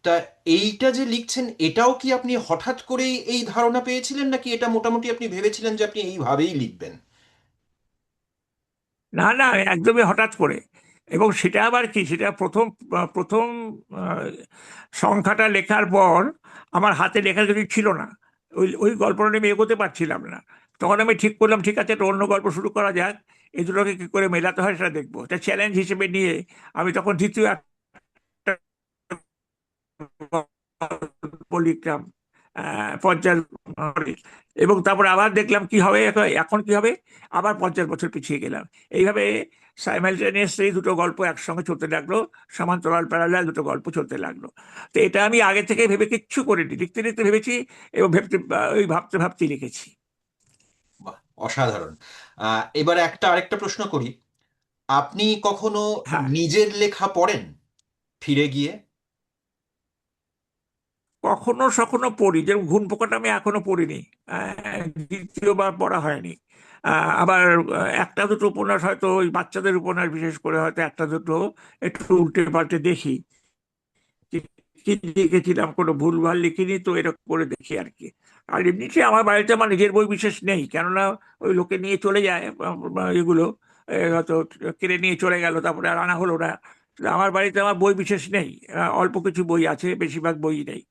তা এইটা যে লিখছেন, এটাও কি আপনি হঠাৎ করেই এই ধারণা পেয়েছিলেন, নাকি এটা মোটামুটি আপনি ভেবেছিলেন যে আপনি এইভাবেই লিখবেন? না না, একদমই হঠাৎ করে। এবং সেটা আবার কি, সেটা প্রথম প্রথম আহ, সংখ্যাটা লেখার পর আমার হাতে লেখার কিছু ছিল না। ওই ওই গল্পটা নিয়ে আমি এগোতে পারছিলাম না। তখন আমি ঠিক করলাম, ঠিক আছে, একটা অন্য গল্প শুরু করা যাক, এই দুটোকে কী করে মেলাতে হয় সেটা দেখবো। এটা চ্যালেঞ্জ হিসেবে নিয়ে আমি তখন দ্বিতীয় একটা গল্প লিখলাম, 50 হবে। এবং তারপরে আবার দেখলাম কি হবে, এখন কি হবে, আবার 50 বছর পিছিয়ে গেলাম। এইভাবে সাইমালটেনিয়াসলি দুটো গল্প একসঙ্গে চলতে লাগলো, সমান্তরাল প্যারালাল দুটো গল্প চলতে লাগলো। তো এটা আমি আগে থেকে ভেবে কিচ্ছু করিনি, লিখতে লিখতে ভেবেছি এবং ওই ভাবতে ভাবতে লিখেছি। বাহ, অসাধারণ। এবার আরেকটা প্রশ্ন করি। আপনি কখনো হ্যাঁ, নিজের লেখা পড়েন ফিরে গিয়ে? কখনো সখনো পড়ি, যেরকম ঘুণ পোকাটা আমি এখনো পড়িনি, দ্বিতীয়বার পড়া হয়নি। আবার একটা দুটো উপন্যাস হয়তো ওই বাচ্চাদের উপন্যাস বিশেষ করে হয়তো একটা দুটো একটু উল্টে পাল্টে দেখি, যে কি লিখেছিলাম কোনো ভুলভাল লিখিনি তো এরকম করে দেখি আর কি। আর এমনিতে আমার বাড়িতে আমার নিজের বই বিশেষ নেই, কেননা ওই লোকে নিয়ে চলে যায় এগুলো, হয়তো কিনে নিয়ে চলে গেল, তারপরে আর আনা হলো না। তো আমার বাড়িতে আমার বই বিশেষ নেই, অল্প কিছু বই আছে, বেশিরভাগ বই নেই।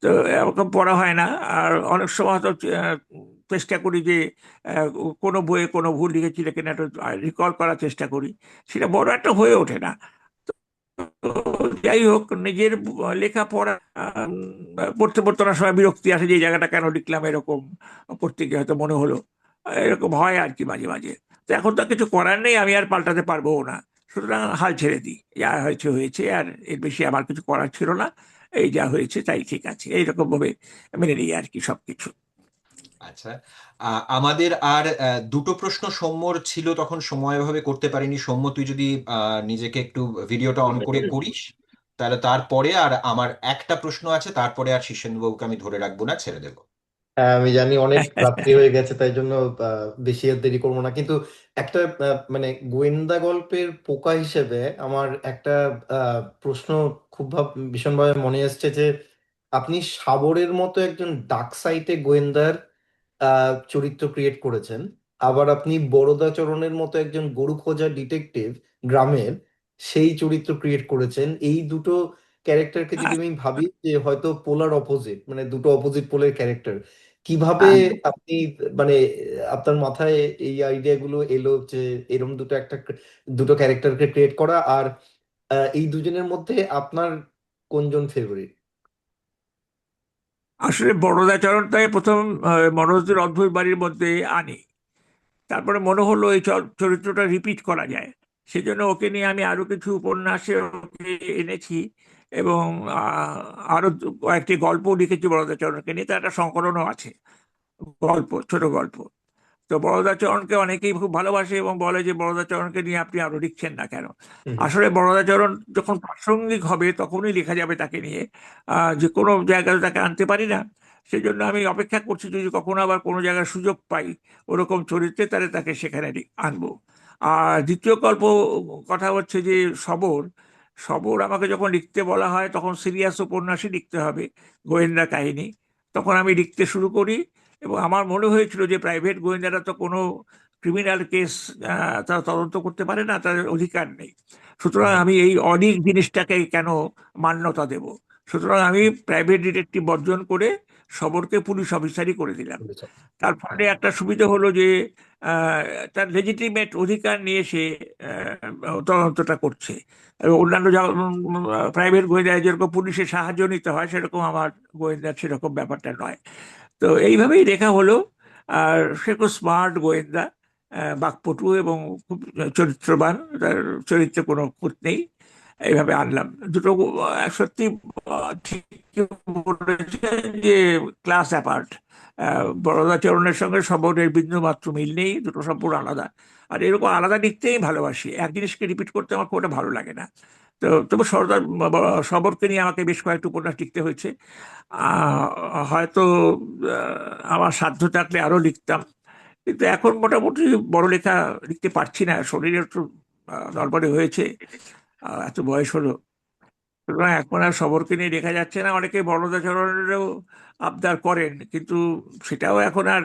তো এরকম পড়া হয় না। আর অনেক সময় হয়তো চেষ্টা করি যে আহ, কোনো বইয়ে কোনো ভুল লিখেছি কিনা একটু রিকল করার চেষ্টা করি, সেটা বড় একটা হয়ে ওঠে না। তো যাই হোক, নিজের লেখা পড়া পড়তে পড়তে অনেক সময় বিরক্তি আসে যে এই জায়গাটা কেন লিখলাম, এরকম পড়তে গিয়ে হয়তো মনে হলো, এরকম হয় আর কি মাঝে মাঝে। তো এখন তো আর কিছু করার নেই, আমি আর পাল্টাতে পারবো না, সুতরাং হাল ছেড়ে দিই, যা হয়েছে হয়েছে, আর এর বেশি আমার কিছু করার ছিল না, এই যা হয়েছে তাই ঠিক আছে, এইরকম ভাবে মেনে নিই আর কি সবকিছু। আচ্ছা, আমাদের আর দুটো প্রশ্ন সৌম্যর ছিল, তখন সময় অভাবে করতে পারিনি। সৌম্য, তুই যদি নিজেকে একটু ভিডিওটা অন করে করিস, তাহলে তারপরে আর আমার একটা প্রশ্ন আছে, তারপরে আর শীর্ষেন্দুবাবুকে আমি ধরে রাখবো না, ছেড়ে দেবো। হ্যাঁ, আমি জানি অনেক রাত্রি হয়ে গেছে, তাই জন্য বেশি আর দেরি করবো না, কিন্তু একটা মানে গোয়েন্দা গল্পের পোকা হিসেবে আমার একটা প্রশ্ন খুব ভীষণভাবে মনে এসছে যে আপনি সাবরের মতো একজন ডার্ক সাইটে গোয়েন্দার চরিত্র ক্রিয়েট করেছেন, আবার আপনি বরদাচরণের মতো একজন গরু খোঁজা ডিটেকটিভ গ্রামের সেই চরিত্র ক্রিয়েট করেছেন। এই দুটো ক্যারেক্টারকে যদি আমি ভাবি যে হয়তো পোলার অপোজিট, মানে দুটো অপোজিট পোলের ক্যারেক্টার, কিভাবে আপনি মানে আপনার মাথায় এই আইডিয়া গুলো এলো যে এরকম দুটো ক্যারেক্টারকে ক্রিয়েট করা, আর এই দুজনের মধ্যে আপনার কোনজন ফেভারিট? আসলে বড়দাচরণটাই প্রথম মনোজদের অদ্ভুত বাড়ির মধ্যে আনি, তারপরে মনে হলো এই চরিত্রটা রিপিট করা যায়, সেজন্য ওকে নিয়ে আমি আরো কিছু উপন্যাসে ওকে এনেছি, এবং আরো কয়েকটি গল্প লিখেছি বরদাচরণকে নিয়ে, তার একটা সংকলনও আছে, গল্প, ছোট গল্প। তো বরদাচরণকে অনেকেই খুব ভালোবাসে এবং বলে যে বরদাচরণকে নিয়ে আপনি আরো লিখছেন না কেন। হুম। আসলে বরদাচরণ যখন প্রাসঙ্গিক হবে তখনই লেখা যাবে তাকে নিয়ে, যে কোনো জায়গায় তাকে আনতে পারি না, সেই জন্য আমি অপেক্ষা করছি, যদি কখনো আবার কোনো জায়গায় সুযোগ পাই ওরকম চরিত্রে, তাহলে তাকে সেখানে আনবো। আর দ্বিতীয় গল্প কথা হচ্ছে যে সবর। সবর আমাকে যখন লিখতে বলা হয় তখন সিরিয়াস উপন্যাসই লিখতে হবে, গোয়েন্দা কাহিনী, তখন আমি লিখতে শুরু করি। এবং আমার মনে হয়েছিল যে প্রাইভেট গোয়েন্দারা তো কোনো ক্রিমিনাল কেস তারা তদন্ত করতে পারে না, তাদের অধিকার নেই, সুতরাং আমি এই অডিক জিনিসটাকে কেন মান্যতা দেব। সুতরাং আমি প্রাইভেট ডিটেকটিভ বর্জন করে সবরকে পুলিশ অফিসারই করে দিলাম। তার ফলে একটা সুবিধা হলো যে আহ, তার লেজিটিমেট অধিকার নিয়ে সে তদন্তটা করছে। আর অন্যান্য প্রাইভেট গোয়েন্দা যেরকম পুলিশের সাহায্য নিতে হয়, সেরকম আমার গোয়েন্দার সেরকম ব্যাপারটা নয়। তো এইভাবেই লেখা হলো। আর সে খুব স্মার্ট গোয়েন্দা, বাকপটু এবং খুব চরিত্রবান, তার চরিত্রে কোনো খুঁত নেই। এইভাবে আনলাম দুটো, সত্যি ঠিক বলেছেন যে ক্লাস অ্যাপার্ট। বরদাচরণের সঙ্গে সবরের বিন্দু মাত্র মিল নেই, দুটো সম্পূর্ণ আলাদা। আর এরকম আলাদা লিখতেই ভালোবাসি, এক জিনিসকে রিপিট করতে আমার খুব একটা ভালো লাগে না। তো তবু সবরকে নিয়ে আমাকে বেশ কয়েকটা উপন্যাস লিখতে হয়েছে। হয়তো আমার সাধ্য থাকলে আরো লিখতাম, কিন্তু এখন মোটামুটি বড় লেখা লিখতে পারছি না, শরীর একটু নড়বড়ে হয়েছে, এত বয়স হলো, সুতরাং এখন আর সবরকে নিয়ে লেখা যাচ্ছে না। অনেকে বড়দাচরণেরও আবদার করেন, কিন্তু সেটাও এখন আর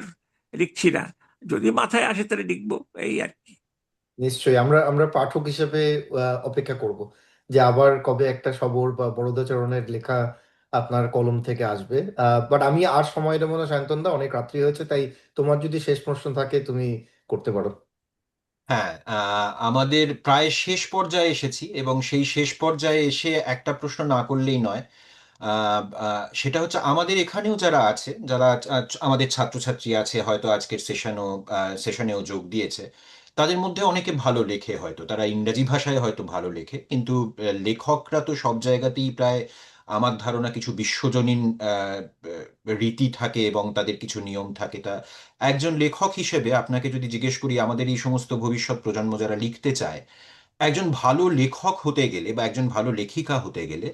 লিখছি না, যদি মাথায় আসে তাহলে লিখবো, এই আর কি। নিশ্চয়ই আমরা আমরা পাঠক হিসেবে অপেক্ষা করব যে আবার কবে একটা সবর বা বরদাচরণের লেখা আপনার কলম থেকে আসবে। বাট আমি আর সময় দেবো না সায়ন্তন দা, অনেক রাত্রি হয়েছে, তাই তোমার যদি শেষ প্রশ্ন থাকে তুমি করতে পারো। হ্যাঁ, আমাদের প্রায় শেষ পর্যায়ে এসেছি, এবং সেই শেষ পর্যায়ে এসে একটা প্রশ্ন না করলেই নয়। সেটা হচ্ছে আমাদের এখানেও যারা আছে, যারা আমাদের ছাত্রছাত্রী আছে, হয়তো আজকের সেশনেও যোগ দিয়েছে, তাদের মধ্যে অনেকে ভালো লেখে, হয়তো তারা ইংরাজি ভাষায় হয়তো ভালো লেখে, কিন্তু লেখকরা তো সব জায়গাতেই প্রায় আমার ধারণা কিছু বিশ্বজনীন রীতি থাকে এবং তাদের কিছু নিয়ম থাকে। তা একজন লেখক হিসেবে আপনাকে যদি জিজ্ঞেস করি, আমাদের এই সমস্ত ভবিষ্যৎ প্রজন্ম যারা লিখতে চায়, একজন ভালো লেখক হতে গেলে বা একজন ভালো লেখিকা হতে গেলে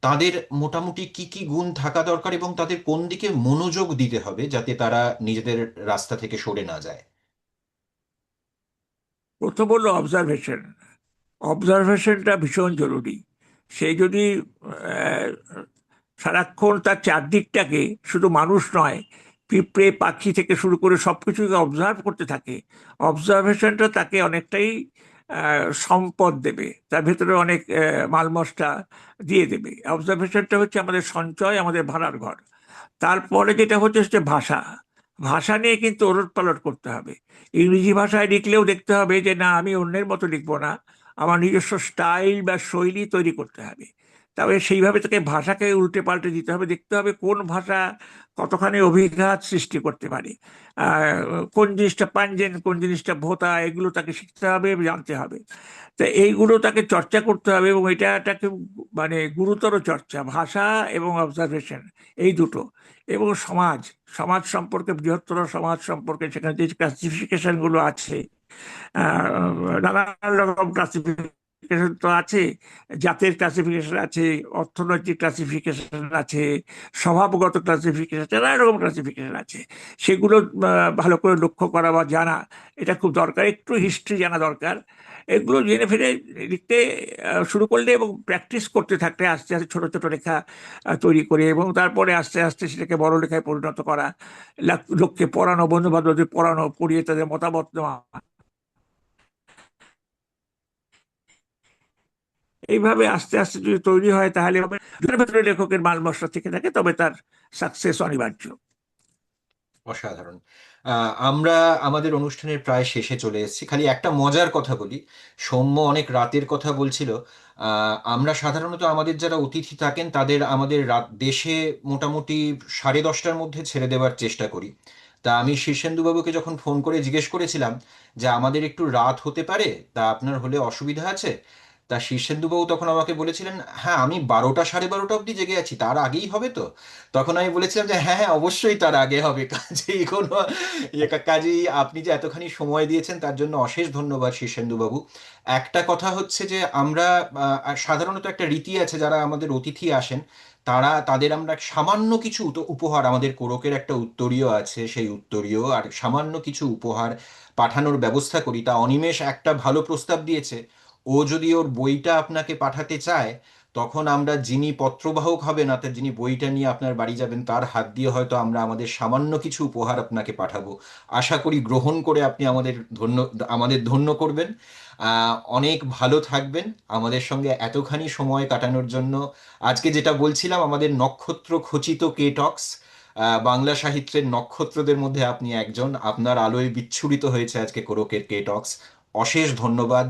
তাদের মোটামুটি কি কি গুণ থাকা দরকার এবং তাদের কোন দিকে মনোযোগ দিতে হবে যাতে তারা নিজেদের রাস্তা থেকে সরে না যায়? প্রথম হলো অবজারভেশন। অবজারভেশনটা ভীষণ জরুরি। সে যদি আহ, সারাক্ষণ তার চারদিকটাকে, শুধু মানুষ নয়, পিঁপড়ে পাখি থেকে শুরু করে সব কিছুকে অবজার্ভ করতে থাকে, অবজারভেশনটা তাকে অনেকটাই সম্পদ দেবে, তার ভেতরে অনেক মালমশলা দিয়ে দেবে। অবজারভেশনটা হচ্ছে আমাদের সঞ্চয়, আমাদের ভাড়ার ঘর। তারপরে যেটা হচ্ছে সেটা ভাষা। ভাষা নিয়ে কিন্তু ওলটপালট করতে হবে। ইংরেজি ভাষায় লিখলেও দেখতে হবে যে না, আমি অন্যের মতো লিখবো না, আমার নিজস্ব স্টাইল বা শৈলী তৈরি করতে হবে। তবে সেইভাবে তাকে ভাষাকে উল্টে পাল্টে দিতে হবে, দেখতে হবে কোন ভাষা কতখানি অভিঘাত সৃষ্টি করতে পারে, কোন জিনিসটা পাঞ্জেন, কোন জিনিসটা ভোতা, এগুলো তাকে শিখতে হবে, জানতে হবে। তো এইগুলো তাকে চর্চা করতে হবে, এবং এটাকে মানে গুরুতর চর্চা, ভাষা এবং অবজারভেশন, এই দুটো। এবং সমাজ, সমাজ সম্পর্কে, বৃহত্তর সমাজ সম্পর্কে সেখানে যে ক্লাসিফিকেশন গুলো আছে, নানান রকম ক্লাসিফিকেশন তো আছে। জাতের ক্লাসিফিকেশন আছে, অর্থনৈতিক ক্লাসিফিকেশন আছে, স্বভাবগত ক্লাসিফিকেশন, নানা রকম ক্লাসিফিকেশন আছে। সেগুলো ভালো করে লক্ষ্য করা বা জানা, এটা খুব দরকার। একটু হিস্ট্রি জানা দরকার। এগুলো জেনে ফেলে লিখতে শুরু করলে এবং প্র্যাকটিস করতে থাকলে আস্তে আস্তে ছোট ছোট লেখা তৈরি করে, এবং তারপরে আস্তে আস্তে সেটাকে বড় লেখায় পরিণত করা, লোককে পড়ানো, বন্ধু বান্ধবদের পড়ানো, পড়িয়ে তাদের মতামত নেওয়া। এইভাবে আস্তে আস্তে যদি তৈরি হয় তাহলে হবে। যার ভেতরে লেখকের মাল মশলা থেকে থাকে, তবে তার সাকসেস অনিবার্য। অসাধারণ। আমরা আমাদের অনুষ্ঠানের প্রায় শেষে চলে এসেছি, খালি একটা মজার কথা বলি। সৌম্য অনেক রাতের কথা বলছিল। আমরা সাধারণত আমাদের যারা অতিথি থাকেন তাদের আমাদের রাত দেশে মোটামুটি 10:30টার মধ্যে ছেড়ে দেওয়ার চেষ্টা করি। তা আমি শীর্ষেন্দুবাবুকে যখন ফোন করে জিজ্ঞেস করেছিলাম যে আমাদের একটু রাত হতে পারে, তা আপনার হলে অসুবিধা আছে? তা শীর্ষেন্দুবাবু তখন আমাকে বলেছিলেন, হ্যাঁ আমি 12টা 12:30 অবধি জেগে আছি, তার আগেই হবে তো? তখন আমি বলেছিলাম যে হ্যাঁ হ্যাঁ অবশ্যই তার আগে হবে, কাজেই কোনো কাজেই আপনি যে এতখানি সময় দিয়েছেন তার জন্য অশেষ ধন্যবাদ শীর্ষেন্দু বাবু। একটা কথা হচ্ছে যে আমরা সাধারণত একটা রীতি আছে, যারা আমাদের অতিথি আসেন তাদের আমরা সামান্য কিছু উপহার, আমাদের কোরকের একটা উত্তরীয় আছে, সেই উত্তরীয় আর সামান্য কিছু উপহার পাঠানোর ব্যবস্থা করি। তা অনিমেষ একটা ভালো প্রস্তাব দিয়েছে, ও যদি ওর বইটা আপনাকে পাঠাতে চায়, তখন আমরা যিনি পত্রবাহক হবেন অর্থাৎ যিনি বইটা নিয়ে আপনার বাড়ি যাবেন তার হাত দিয়ে হয়তো আমরা আমাদের সামান্য কিছু উপহার আপনাকে পাঠাবো। আশা করি গ্রহণ করে আপনি আমাদের ধন্য করবেন। অনেক ভালো থাকবেন আমাদের সঙ্গে এতখানি সময় কাটানোর জন্য। আজকে যেটা বলছিলাম, আমাদের নক্ষত্র খচিত কে টক্স, বাংলা সাহিত্যের নক্ষত্রদের মধ্যে আপনি একজন, আপনার আলোয় বিচ্ছুরিত হয়েছে আজকে কোরকের কে টক্স। অশেষ ধন্যবাদ।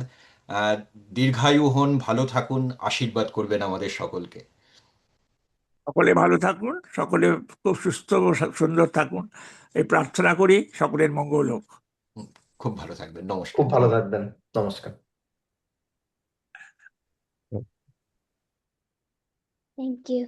আহ, দীর্ঘায়ু হন, ভালো থাকুন, আশীর্বাদ করবেন আমাদের সকলকে। সকলে ভালো থাকুন, সকলে খুব সুস্থ ও সুন্দর থাকুন, এই প্রার্থনা করি। সকলের মঙ্গল হোক। হুম, খুব ভালো থাকবেন, খুব নমস্কার। ভালো থাকবেন। নমস্কার। Thank you.